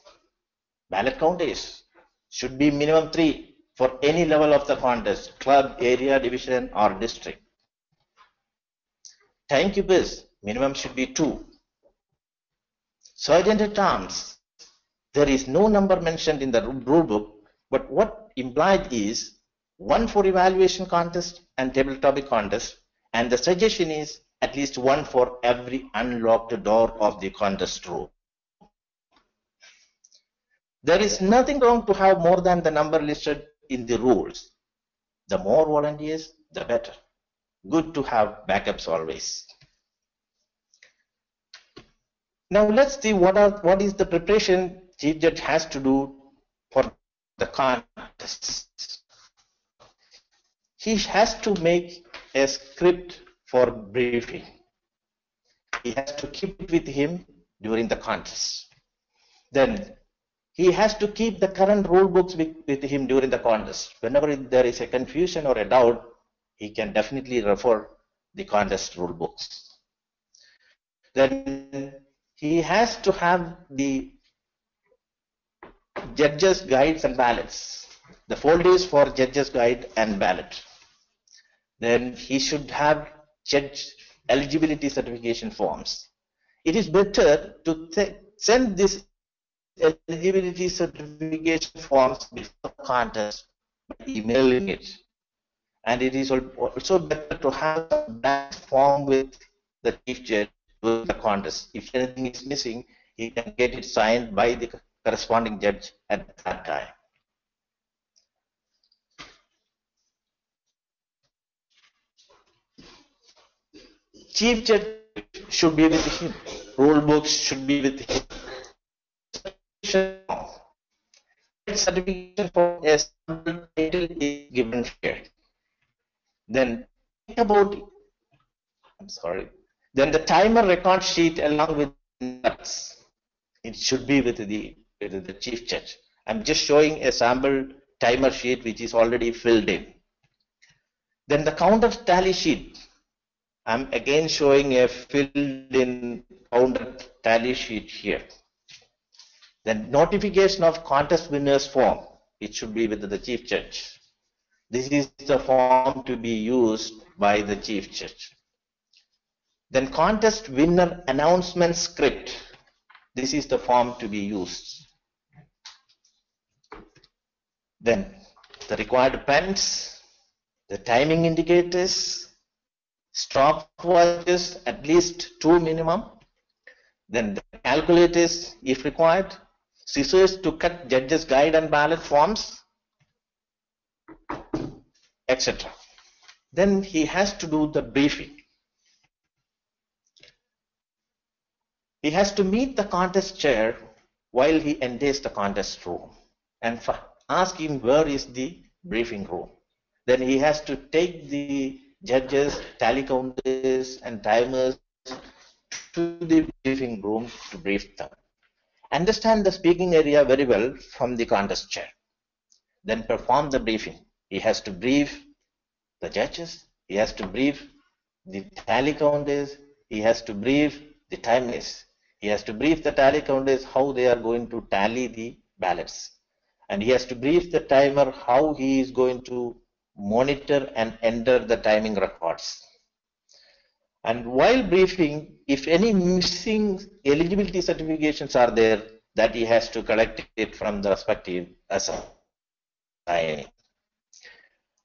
Ballot count is should be minimum 3 for any level of the contest, club, area, division or district. Timekeeper is minimum should be 2. Sergeant at arms, there is no number mentioned in the rule book, but what implied is 1 for evaluation contest and table topic contest, and the suggestion is at least 1 for every unlocked door of the contest room. There is nothing wrong to have more than the number listed in the rules. The more volunteers, the better. Good to have backups always. Now let's see what is the preparation Chief Judge has to do for the contest. He has to make a script for briefing. He has to keep it with him during the contest. Then he has to keep the current rule books with him during the contest. Whenever there is a confusion or a doubt, he can definitely refer the contest rule books. Then he has to have the judges' guides and ballots. The folders for judges' guide and ballot. Then he should have judge eligibility certification forms. It is better to send this eligibility certification forms before the contest by emailing it. And it is also better to have that form with the Chief Judge during the contest. If anything is missing, he can get it signed by the corresponding judge at that time. Chief Judge should be with him. Rule books should be with him. Certification for a title is given here. Then Then the timer record sheet along with notes. It should be with the Chief Judge. I'm just showing a sample timer sheet which is already filled in. Then the counter tally sheet. I'm again showing a filled in counter tally sheet here. Then notification of contest winners form. It should be with the Chief Judge. This is the form to be used by the Chief Judge. Then contest winner announcement script. This is the form to be used. Then the required pens, the timing indicators, stopwatches at least 2 minimum. Then the calculators if required, scissors to cut judges' guide and ballot forms, etc. Then he has to do the briefing. He has to meet the contest chair while he enters the contest room and ask him where is the briefing room. Then he has to take the judges, tally counters and timers to the briefing room to brief them. Understand the speaking area very well from the contest chair. Then perform the briefing. He has to brief the judges, he has to brief the tally counters, he has to brief the timers. He has to brief the tally counters how they are going to tally the ballots. And he has to brief the timer how he is going to monitor and enter the timing records. And while briefing, if any missing eligibility certifications are there, that he has to collect it from the respective assignee.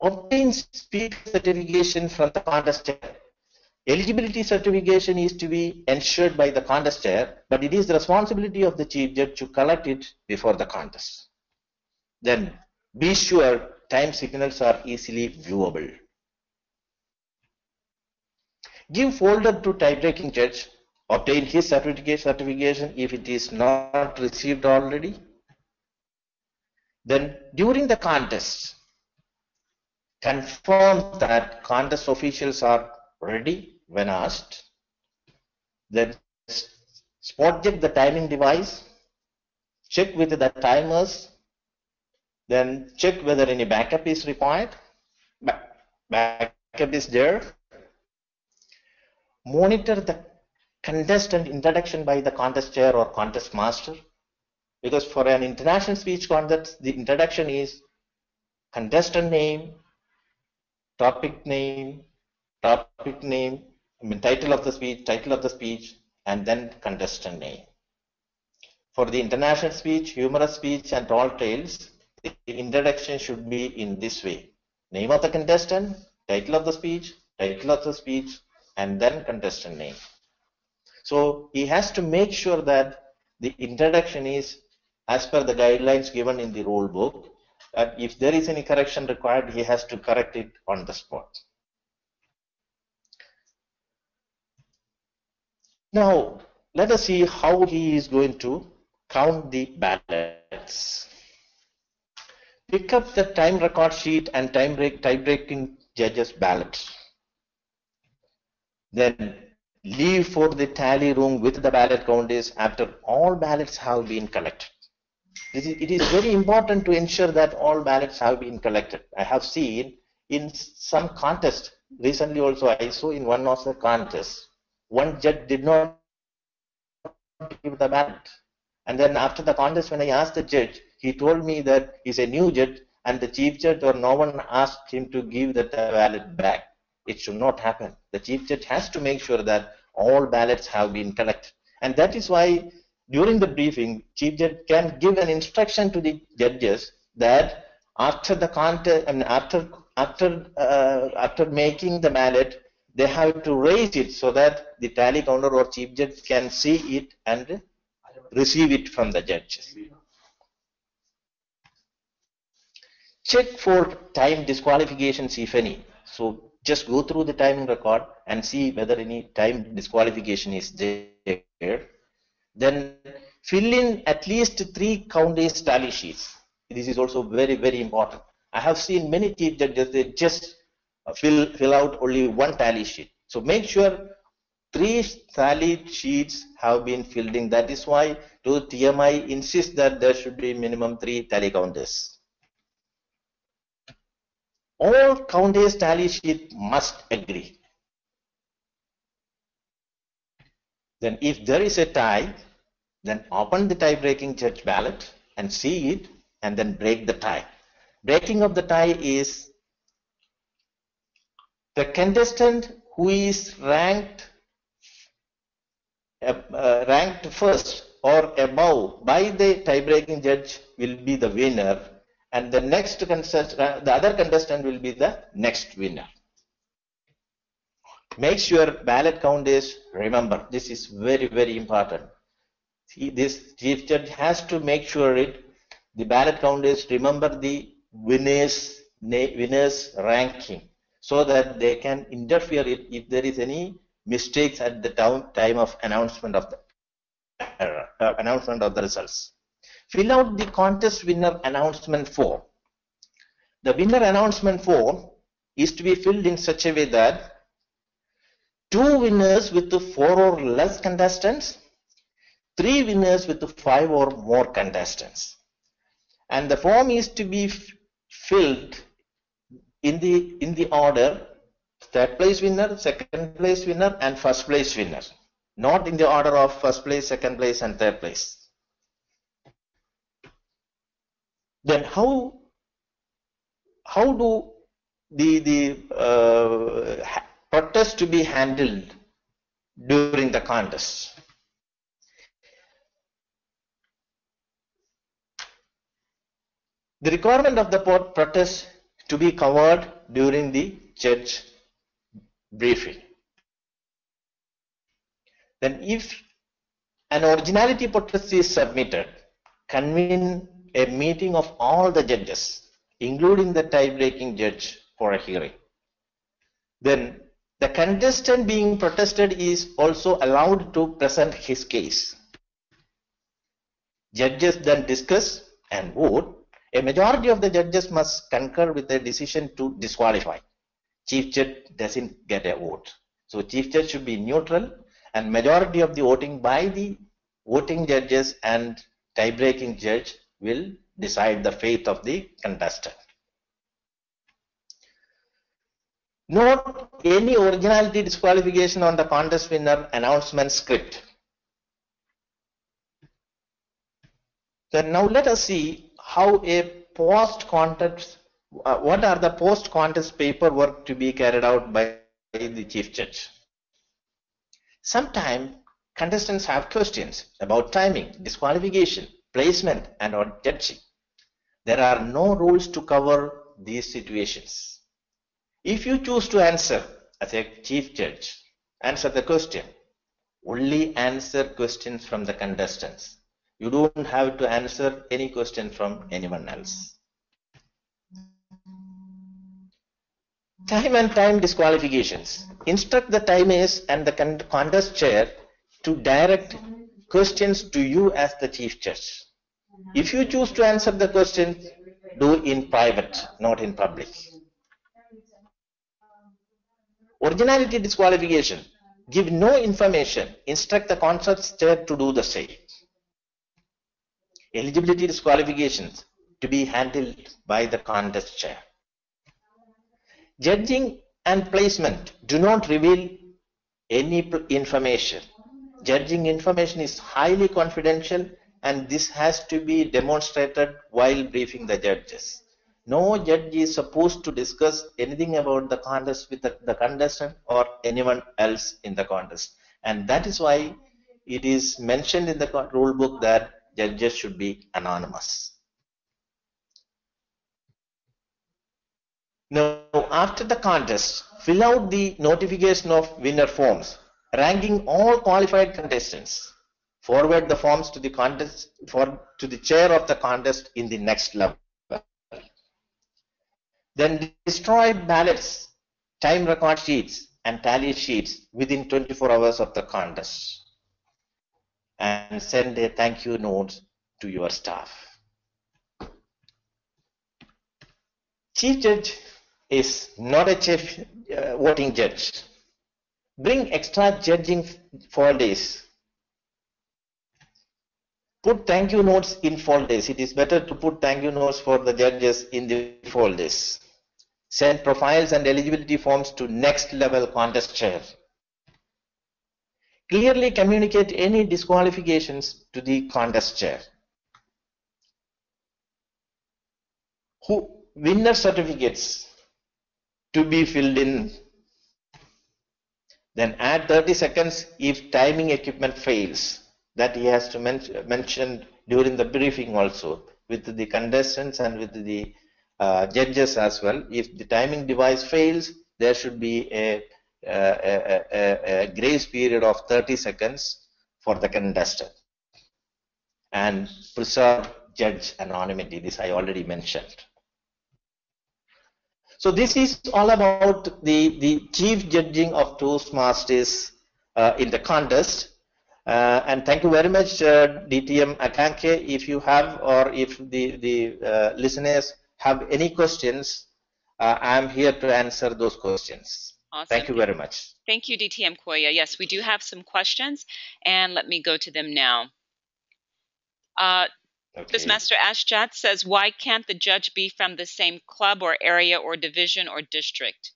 Obtain speaker certification from the contest chair. Eligibility certification is to be ensured by the contest chair, but it is the responsibility of the Chief Judge to collect it before the contest. Then be sure time signals are easily viewable. Give folder to Tiebreaking Judge. Obtain his certification if it is not received already. Then during the contest, confirm that contest officials are ready when asked. Then spot check the timing device. Check with the timers Then check whether any backup is required. Backup is there. Monitor the contestant introduction by the contest chair or contest master, because for an international speech contest, the introduction is contestant name, topic name, title of the speech, and then contestant name. For the international speech, humorous speech, and tall tales, the introduction should be in this way: name of the contestant, title of the speech, and then contestant name. So he has to make sure that the introduction is as per the guidelines given in the rule book. That if there is any correction required, he has to correct it on the spot. Now, let us see how he is going to count the ballots. Pick up the time record sheet and tie-breaking judge's ballots. Then leave for the tally room with the ballot counters after all ballots have been collected. It is very important to ensure that all ballots have been collected. I have seen in some contest, recently also I saw in one of the contests, one judge did not give the ballot. And then after the contest, when I asked the judge, he told me that he's a new judge and the chief judge or no one asked him to give the ballot back. It should not happen. The chief judge has to make sure that all ballots have been collected. And that is why during the briefing, chief judge can give an instruction to the judges that after the contest and after making the ballot, they have to raise it so that the tally counter or chief judge can see it and receive it from the judges. Check for time disqualifications, if any. So just go through the timing record and see whether any time disqualification is there. Then fill in at least 3 counties tally sheets. This is also very, very important. I have seen many chief judges, they just fill out only 1 tally sheet. So make sure 3 tally sheets have been filled in. That is why TMI insists that there should be minimum 3 tally counters. All counties tally sheet must agree. Then if there is a tie, then open the tie-breaking judge ballot and see it and then break the tie. Breaking of the tie is the contestant who is ranked first or above by the tie-breaking judge will be the winner, and the next contestant, the other contestant will be the next winner. Make sure ballot count is, remember, this is very, very important. This chief judge has to make sure the ballot count is, remember the winners ranking, so that they can interfere if there is any mistakes at the time of announcement of the results. Fill out the contest winner announcement form. The winner announcement form is to be filled in such a way that 2 winners with 4 or less contestants, 3 winners with 5 or more contestants. And the form is to be filled in the order: 3rd place winner, 2nd place winner, and 1st place winner, not in the order of 1st place, 2nd place, and 3rd place. Then how do the protest to be handled during the contest? The requirement of the protest to be covered during the judge briefing. Then if an originality protest is submitted, convene a meeting of all the judges, including the tie-breaking judge, for a hearing. Then the contestant being protested is also allowed to present his case. Judges then discuss and vote. A majority of the judges must concur with the decision to disqualify. Chief judge doesn't get a vote. So chief judge should be neutral, and majority of the voting by the voting judges and tie-breaking judge will decide the fate of the contestant. Note any originality disqualification on the contest winner announcement script. Then now let us see how a post-contest, what are the post-contest paperwork to be carried out by the chief judge. Sometimes contestants have questions about timing, disqualification, placement, and or judging. There are no rules to cover these situations. If you choose to answer as a chief judge, answer the question, only answer questions from the contestants. You don't have to answer any question from anyone else. Time and time disqualifications. Instruct the timees and the contest chair to direct questions to you as the chief judge. If you choose to answer the question, do in private, not in public. Originality disqualification. Give no information. Instruct the contest chair to do the same. Eligibility disqualifications to be handled by the contest chair. Judging and placement do not reveal any information. Judging information is highly confidential, and this has to be demonstrated while briefing the judges. No judge is supposed to discuss anything about the contest with the contestant or anyone else in the contest. And that is why it is mentioned in the rule book that judges should be anonymous. Now, after the contest, fill out the notification of winner forms, ranking all qualified contestants. Forward the forms to the to the chair of the contest in the next level. Then destroy ballots, time record sheets, and tally sheets within 24 hours of the contest, and send a thank you note to your staff. Chief judge is not a chief voting judge. Bring extra judging folders. Put thank you notes in folders. It is better to put thank you notes for the judges in the folders. Send profiles and eligibility forms to next level contest chair. Clearly communicate any disqualifications to the contest chair. Winner certificates to be filled in. Then add 30 seconds if timing equipment fails. That he has to mention during the briefing also with the contestants and with the judges as well. If the timing device fails, there should be a grace period of 30 seconds for the contestant. And preserve judge anonymity. This I already mentioned. So this is all about the chief judging of Toastmasters in the contest. And thank you very much, DTM Akanke. If you have, or if the listeners have any questions, I am here to answer those questions. Awesome. Thank you very much. Thank you, DTM Koya. Yes, we do have some questions, and let me go to them now. Toastmaster Ashjat says, why can't the judge be from the same club or area or division or district?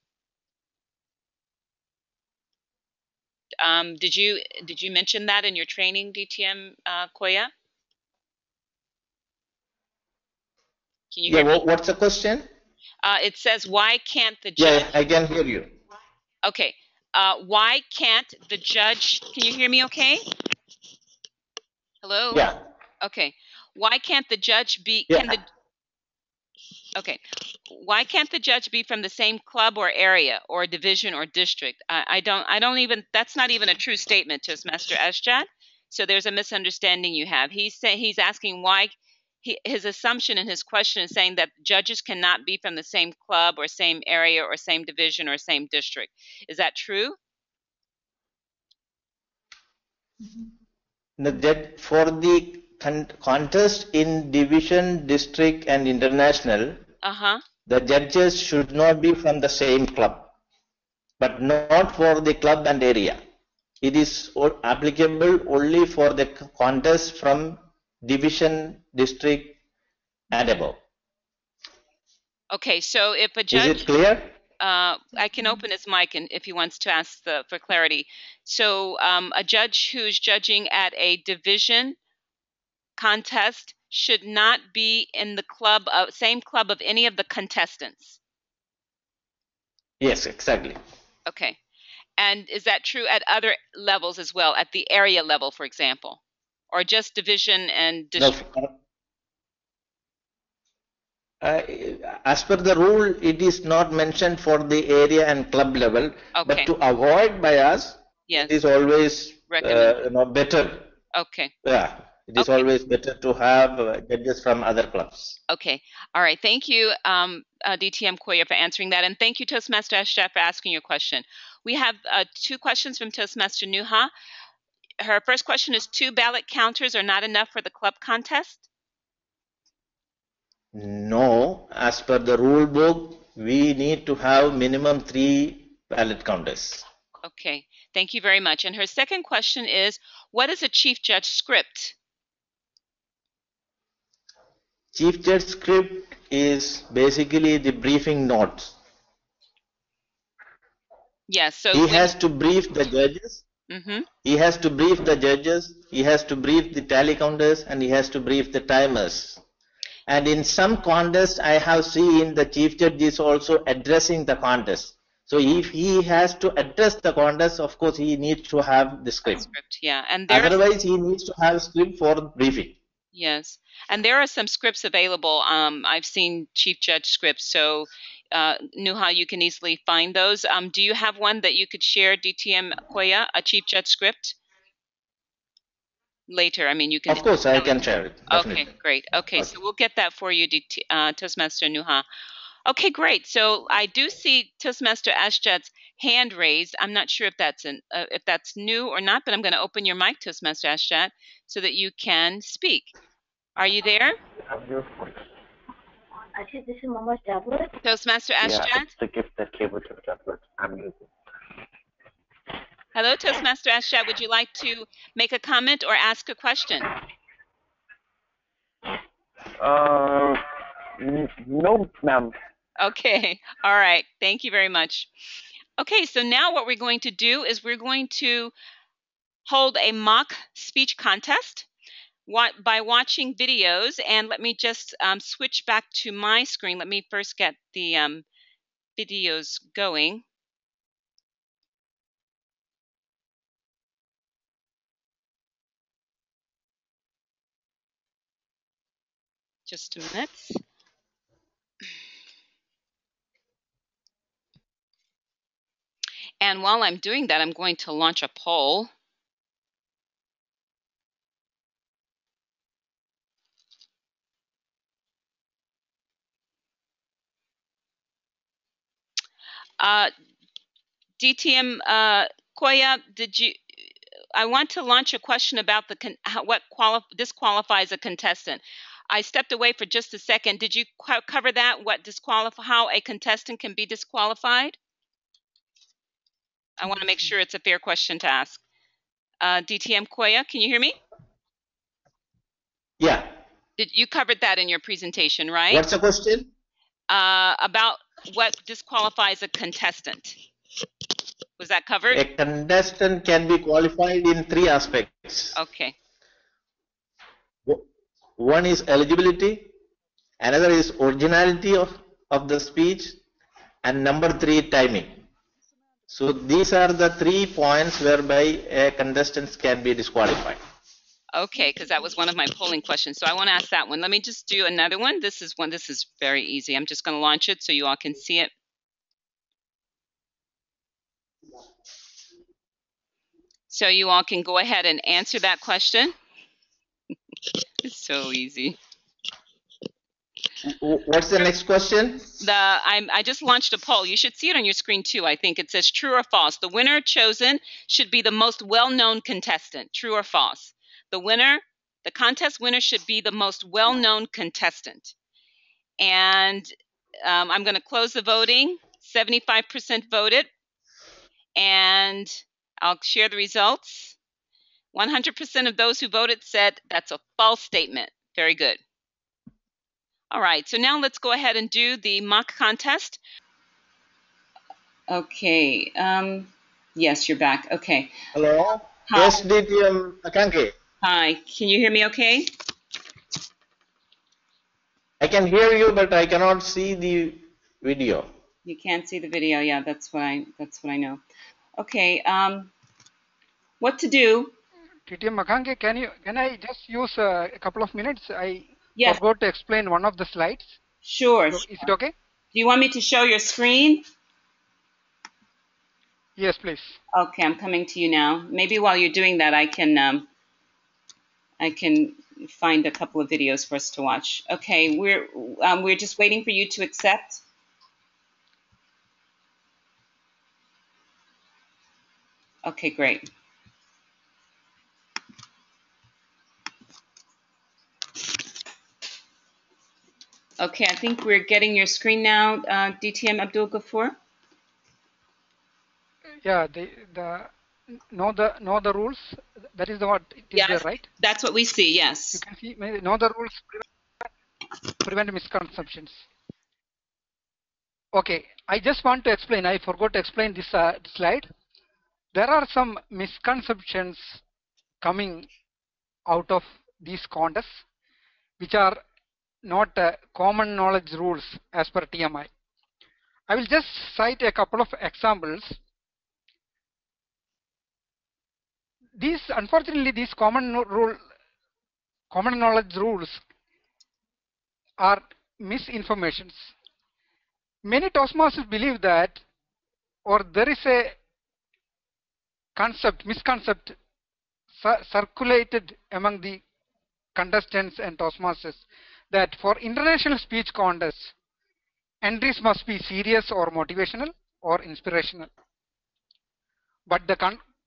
Did you mention that in your training, DTM Koya? Can you hear me? What's the question? It says, why can't the judge? Yeah, I can hear you. Okay. Why can't the judge? Can you hear me okay? Hello? Yeah. Okay. Why can't the judge be? Yeah. Okay. Why can't the judge be from the same club or area or division or district? I don't even, that's not even a true statement, Toastmaster Ashjat. So there's a misunderstanding you have. He's asking why, his assumption in his question is saying that judges cannot be from the same club or same area or same division or same district. Is that true? For the contest in division, district, and international, the judges should not be from the same club, but not for the club and area. It is applicable only for the contest from division, district, and above. Okay, so if a Is judge, it clear? I can open his mic and if he wants to ask for clarity. So a judge who's judging at a division contest should not be in the same club of any of the contestants. Yes, exactly. Okay. And is that true at other levels as well, at the area level, for example, or just division and district? No, as per the rule, it is not mentioned for the area and club level, but Okay. to avoid bias, Yes. it is always Recommended. better. Okay. Yeah, it is Okay. always better to have judges from other clubs. Okay. All right. Thank you, DTM Koya, for answering that. And thank you, Toastmaster Ashraf, for asking your question. We have 2 questions from Toastmaster Nuha. Her first question is 2 ballot counters are not enough for the club contest? No, as per the rule book, we need to have minimum 3 ballot counters. Okay. Thank you very much. And her second question is, what is a chief judge script? Chief judge script is basically the briefing notes. Yes. So he has to brief the judges. Mm-hmm. He has to brief the judges. He has to brief the tally counters, and he has to brief the timers. And in some contests, I have seen the chief judge is also addressing the contest. So if he has to address the contest, of course, he needs to have the script. Yeah, and otherwise he needs to have script for briefing. Yes, and there are some scripts available. I've seen chief judge scripts, so Nuha, you can easily find those. Do you have one that you could share, DTM Koya, a chief judge script? Later, I mean, you can. Of course, I can share it. Definitely. Okay, great. Okay, so we'll get that for you, Toastmaster Nuha. Okay, great. So I do see Toastmaster Ashjad's hand raised. I'm not sure if that's new or not, but I'm going to open your mic, Toastmaster Ashjad, so that you can speak. Are you there? Actually, this is Mama's tablet. Toastmaster Ashjad? Yeah, it's the gift that came with your tablet. I'm using. Hello, Toastmaster Ashjad. Would you like to make a comment or ask a question? No, ma'am. Okay. All right. Thank you very much. Okay, so now what we're going to do is we're going to hold a mock speech contest by watching videos. And let me just switch back to my screen. Let me first get the videos going. Just a minute. And while I'm doing that, I'm going to launch a poll. DTM Koya, I want to launch a question about what disqualifies a contestant. I stepped away for just a second. Did you cover that? How a contestant can be disqualified? I want to make sure it's a fair question to ask. DTM Koya, can you hear me? Yeah. You covered that in your presentation, right? What's the question? About what disqualifies a contestant. Was that covered? A contestant can be qualified in 3 aspects. Okay. One is eligibility, another is originality of the speech, and number 3, timing. So these are the 3 points whereby a contestant can be disqualified. Okay, because that was one of my polling questions. So I want to ask that one. Let me just do another one. This is very easy. I'm just going to launch it so you all can see it. So you all can go ahead and answer that question. It's so easy. What's the next question? I just launched a poll. You should see it on your screen too. I think it says true or false. The winner chosen should be the most well-known contestant. True or false? The contest winner should be the most well-known contestant. And I'm going to close the voting. 75% voted. And I'll share the results. 100% of those who voted said that's a false statement. Very good. All right, so now let's go ahead and do the mock contest. Okay, yes, you're back. Okay. Hello? Hi. Yes, DTM Akanke. Hi, can you hear me okay? I can hear you, but I cannot see the video. You can't see the video. Yeah, that's what I know. Okay, what to do? TTM Makange, can I just use a couple of minutes? I Yes, forgot to explain one of the slides. sure. So is it okay? Do you want me to show your screen? Yes, please. Okay, I'm coming to you now. Maybe while you're doing that, I can find a couple of videos for us to watch. Okay, we're just waiting for you to accept. Okay, great. Okay, I think we're getting your screen now, DTM Abdul Ghafoor. Yeah, the know the rules. That is the what it is Yes, there, right? that's what we see. You Yes. can see know the rules prevent misconceptions. Okay, I just want to explain. I forgot to explain this slide. There are some misconceptions coming out of these contests, which are not common knowledge rules as per TMI. I will just cite a couple of examples. Unfortunately, these common knowledge rules are misinformations. Many Toastmasters believe that, or there is a misconcept circulated among the contestants and Toastmasters that for international speech contests, entries must be serious or motivational or inspirational. But the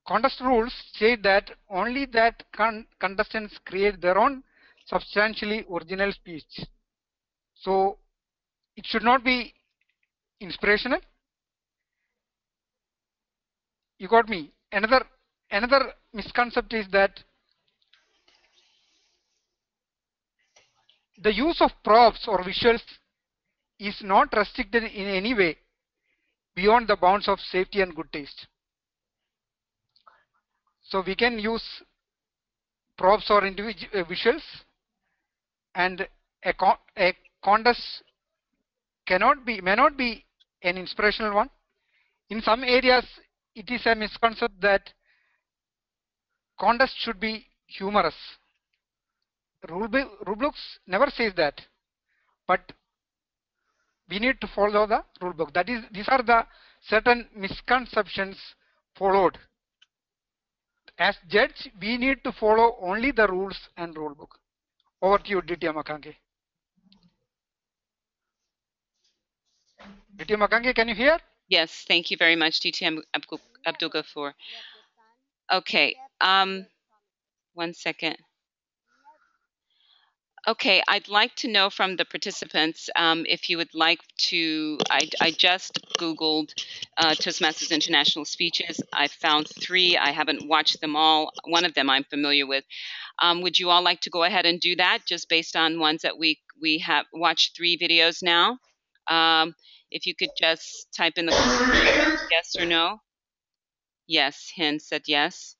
contest rules state that only that contestants create their own substantially original speech. So it should not be inspirational. You got me. Another misconception is that the use of props or visuals is not restricted in any way beyond the bounds of safety and good taste. So we can use props or visuals, and a contest may not be an inspirational one. In some areas, it is a misconception that contest should be humorous. Rulebooks never says that, but we need to follow the rulebook. These are the certain misconceptions followed. As judge, we need to follow only the rules and rulebook. Over to you, DTM Makange. DTM Makange, can you hear? Yes, thank you very much, DTM Abdul Ghafoor. Okay, one second. Okay, I'd like to know from the participants if you would like to. I just Googled Toastmasters International Speeches. I found 3. I haven't watched them all. One of them I'm familiar with. Would you all like to go ahead and do that, just based on ones that we have watched 3 videos now? If you could just type in the yes or no. Yes, Hin said yes.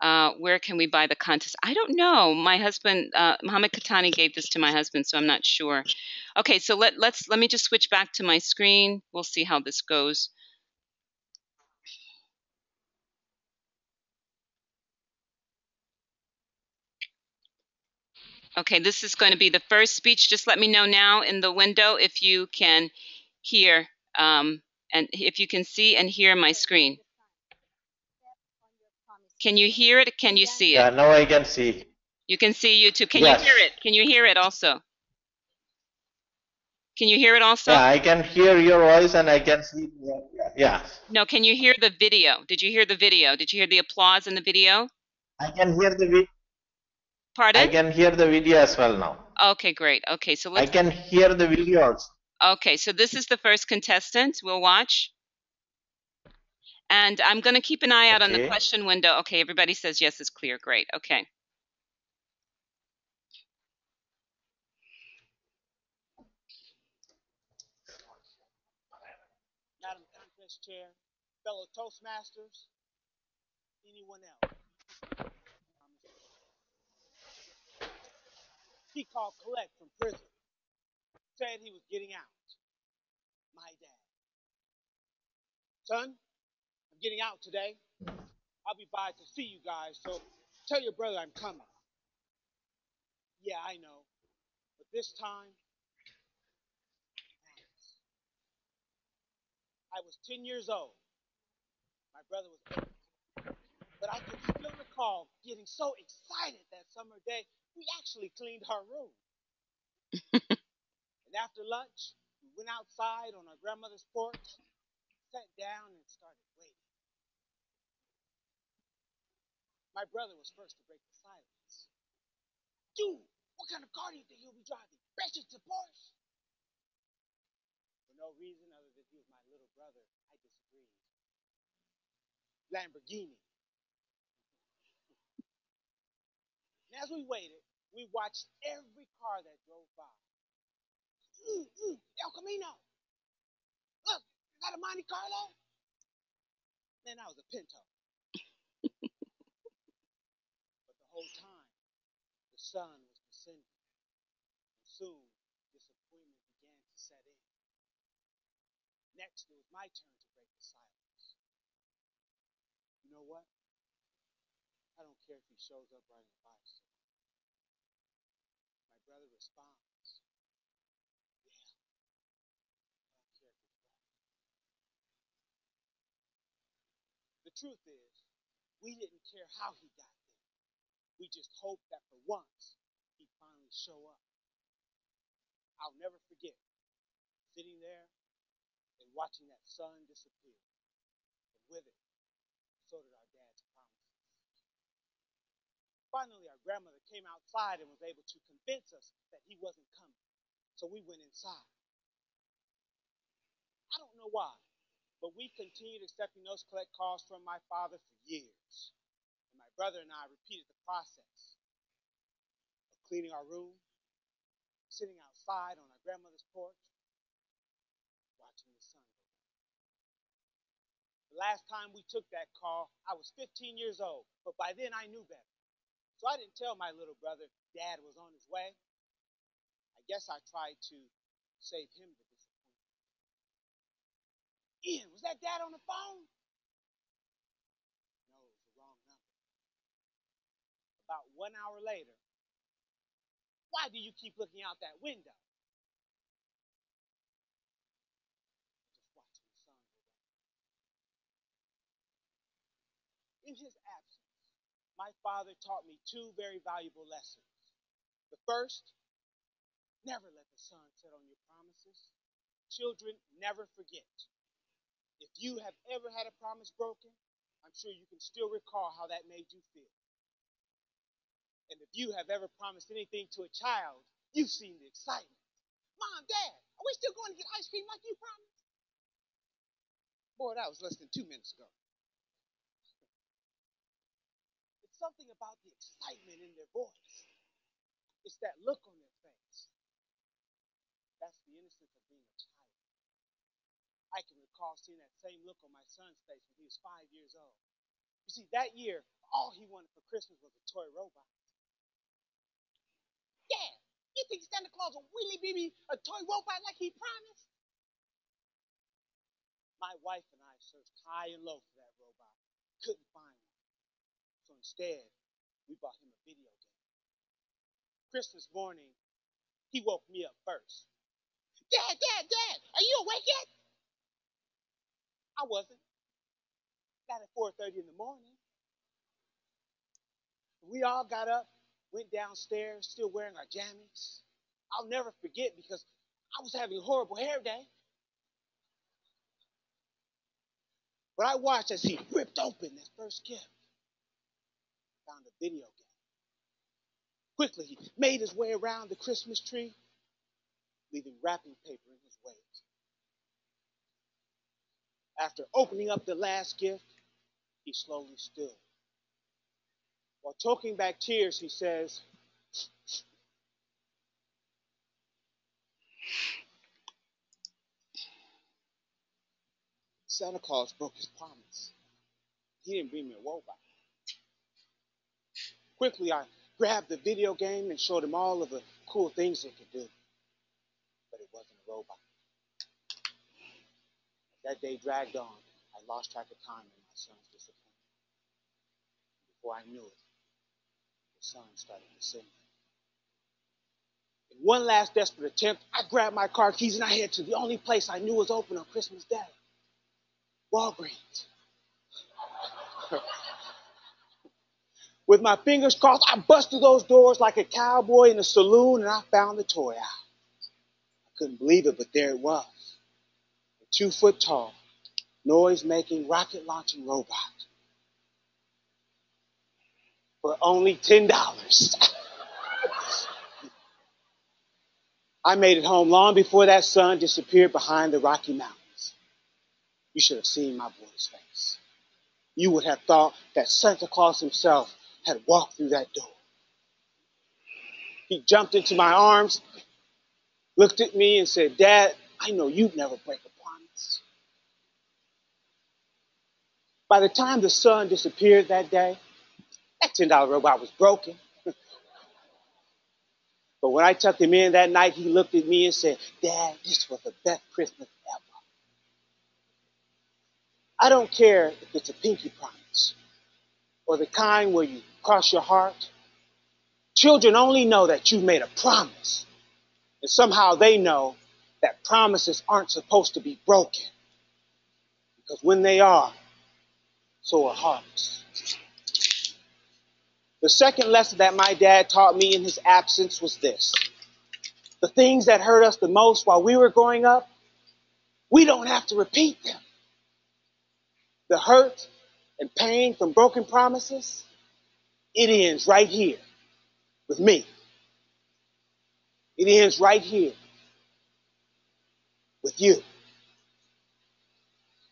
Where can we buy the contest? I don't know. My husband, Mohammed Katani, gave this to my husband, so I'm not sure. Okay, so let me just switch back to my screen. We'll see how this goes. Okay, this is going to be the first speech. Just let me know now in the window if you can hear and if you can see and hear my screen. Can you hear it? Can you see it? Yeah, now I can see. You can see YouTube. Can Yes. you hear it? Can you hear it also? Can you hear it also? Yeah, I can hear your voice and I can see. Yeah. No, can you hear the video? Did you hear the video? Did you hear the applause in the video? I can hear the video. Pardon? I can hear the video as well now. Okay, great. Okay, so I let's. can hear the video also. Okay, so this is the first contestant. We'll watch. And I'm going to keep an eye out on the Okay. question window. Okay, everybody says yes, it's clear. Great. Okay. fellow Toastmasters, anyone else. He called Colette from prison, said he was getting out. My dad. Son, I'm getting out today. I'll be by to see you guys, so tell your brother I'm coming. Yeah, I know. But this time, I was 10 years old. My brother was 8. But I can still recall getting so excited that summer day, we actually cleaned our room. And after lunch, we went outside on our grandmother's porch, sat down, and started waiting. My brother was first to break the silence. Dude, what kind of car do you think he'll be driving? Bet it's a Porsche. For no reason other than he was my little brother, I disagreed. Lamborghini. And as we waited, we watched every car that drove by. El Camino. Look, is that a Monte Carlo? Man, that was a Pinto. But the whole time, the sun was descending. And soon, disappointment began to set in. Next, it was my turn to break the silence. You know what? I don't care if he shows up riding a bicycle. My brother responds, yeah, I don't care if he's right. The truth is, we didn't care how he got there. We just hoped that for once, he'd finally show up. I'll never forget sitting there and watching that sun disappear. And with it, so did our dad's promises. Finally, our grandmother came outside and was able to convince us that he wasn't coming. So we went inside. I don't know why, but we continued accepting those collect calls from my father for years. And my brother and I repeated the process of cleaning our room, sitting outside on our grandmother's porch, watching the sun go down. The last time we took that call, I was 15 years old, but by then I knew better. So I didn't tell my little brother Dad was on his way. I guess I tried to save him the disappointment. Ian, was that Dad on the phone? No, it was the wrong number. About 1 hour later, why do you keep looking out that window? Just watching the sun go down. In his absence, my father taught me 2 very valuable lessons. The first, never let the sun set on your promises. Children, never forget. If you have ever had a promise broken, I'm sure you can still recall how that made you feel. And if you have ever promised anything to a child, you've seen the excitement. Mom, Dad, are we still going to get ice cream like you promised? Boy, that was less than 2 minutes ago. It's something about the excitement in their voice. It's that look on their face. That's the innocence of being a child. I can recall seeing that same look on my son's face when he was 5 years old. You see, that year, all he wanted for Christmas was a toy robot. Dad, you think Santa Claus will really be me a toy robot like he promised? My wife and I searched high and low for that robot. Couldn't find one. So instead, we bought him a video game. Christmas morning, he woke me up first. Dad, are you awake yet? I wasn't. Not at 4:30 in the morning. We all got up, went downstairs, still wearing our jammies. I'll never forget because I was having a horrible hair day. But I watched as he ripped open his first gift. Found a video game. Quickly, he made his way around the Christmas tree, leaving wrapping paper in his wake. After opening up the last gift, he slowly stood. While choking back tears, he says, Santa Claus broke his promise. He didn't bring me a robot. Quickly, I grabbed the video game and showed him all of the cool things it could do. But it wasn't a robot. As that day dragged on, I lost track of time in my son's disappointment. Before I knew it, the sun started descending. In one last desperate attempt, I grabbed my car keys and I headed to the only place I knew was open on Christmas Day, Walgreens. With my fingers crossed, I busted those doors like a cowboy in a saloon and I found the toy out. I couldn't believe it, but there it was. A 2-foot tall, noise-making, rocket-launching robot. For only $10. I made it home long before that sun disappeared behind the Rocky Mountains. You should have seen my boy's face. You would have thought that Santa Claus himself had walked through that door. He jumped into my arms, looked at me and said, "Dad, I know you'd never break a promise." By the time the sun disappeared that day, that $10 robot was broken. But when I tucked him in that night, he looked at me and said, "Dad, this was the best Christmas ever." I don't care if it's a pinky promise or the kind where you cross your heart. Children only know that you made a promise. And somehow they know that promises aren't supposed to be broken. Because when they are, so are hearts. The second lesson that my dad taught me in his absence was this. The things that hurt us the most while we were growing up, we don't have to repeat them. The hurt and pain from broken promises, it ends right here with me. It ends right here with you.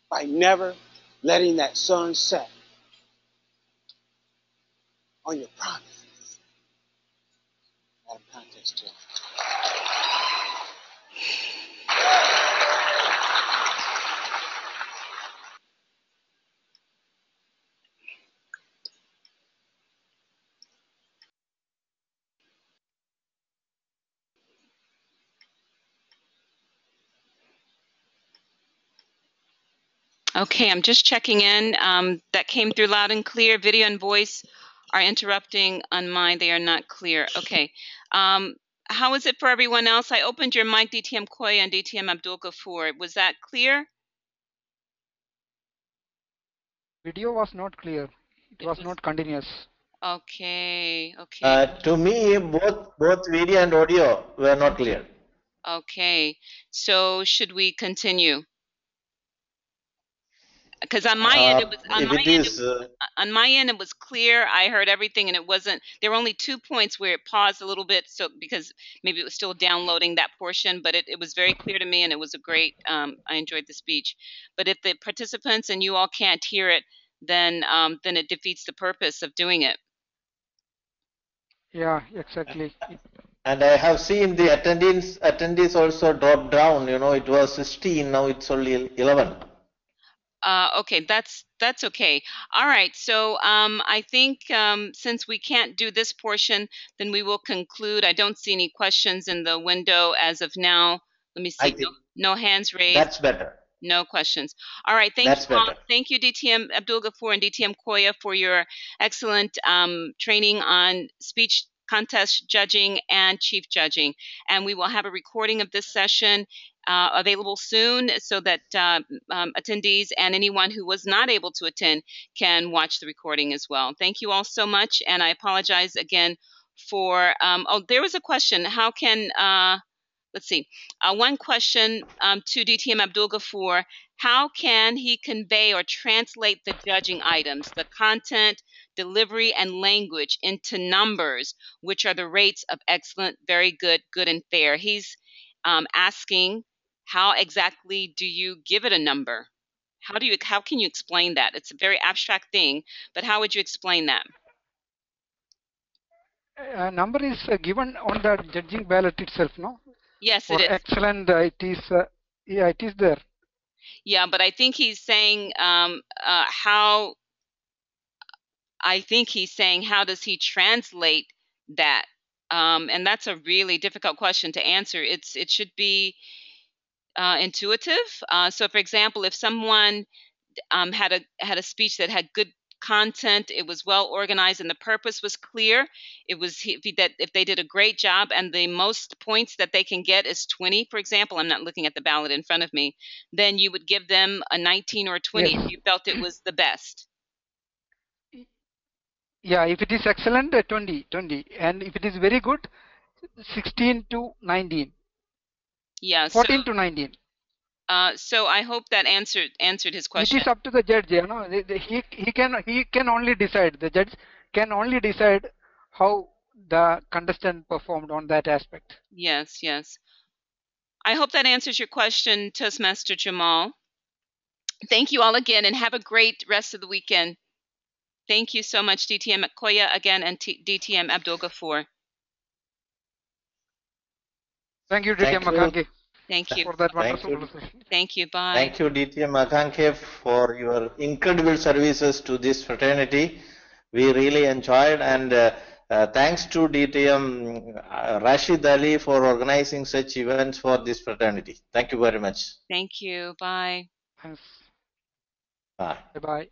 By never letting that sun set on your promises. Out of context, too. Okay, I'm just checking in. That came through loud and clear. Video and voice are interrupting on mine. They are not clear. Okay. How is it for everyone else? I opened your mic, DTM Koya and DTM Abdul Ghafoor. Was that clear? Video was not clear. It was not continuous. Okay. To me, both video and audio were not clear. Okay. So should we continue? Because on my end it was on my end it was clear. I heard everything and it wasn't. There were only 2 points where it paused a little bit, so because maybe it was still downloading that portion, but it was very clear to me and it was a great. I enjoyed the speech. But if the participants and you all can't hear it, then it defeats the purpose of doing it. Yeah, exactly. And I have seen the attendees also dropped down. You know, it was 16, now it's only 11. Okay, that's okay. All right, so I think since we can't do this portion, then we will conclude. I don't see any questions in the window as of now. Let me see. No hands raised. That's better. No questions. All right, thank you, DTM Abdul Ghafoor and DTM Koya, for your excellent training on speech contest judging and chief judging. And we will have a recording of this session available soon so that attendees and anyone who was not able to attend can watch the recording as well. Thank you all so much, and I apologize again for, there was a question. How can, let's see, one question to DTM Abdul Ghafoor: how can he convey or translate the judging items, the content, delivery, and language into numbers, which are the rates of excellent, very good, good, and fair? He's asking, how exactly do you give it a number? How can you explain that? It's a very abstract thing, but how would you explain that? Number is given on the judging ballot itself, no? Yes, For it is. excellent, it is. Yeah, it is there. Yeah, but I think he's saying how. I think he's saying how does he translate that? And that's a really difficult question to answer. It should be intuitive. So, for example, if someone had a speech that had good content, it was well organized, and the purpose was clear. It was if they did a great job, and the most points that they can get is 20, for example. I'm not looking at the ballot in front of me. Then you would give them a 19 or a 20 Yes. if you felt it was the best. Yeah, if it is excellent, 20, and if it is very good, 16 to 19. Yeah. 14 to 19. So I hope that answered his It question. is up to the judge, you know. He can only decide. The judge can only decide how the contestant performed on that aspect. Yes, yes. I hope that answers your question, Toastmaster Jamal. Thank you all again, and have a great rest of the weekend. Thank you so much, DTM Koya again, and DTM Abdul Ghafoor. Thank you, Thank DTM you. Makanki, Thank you. for that Thank wonderful you. presentation. Thank you. Bye. Thank you, DTM Akanke, for your incredible services to this fraternity. We really enjoyed, and thanks to DTM Rashid Ali for organizing such events for this fraternity. Thank you very much. Thank you. Bye. Thanks. Bye. Bye-bye.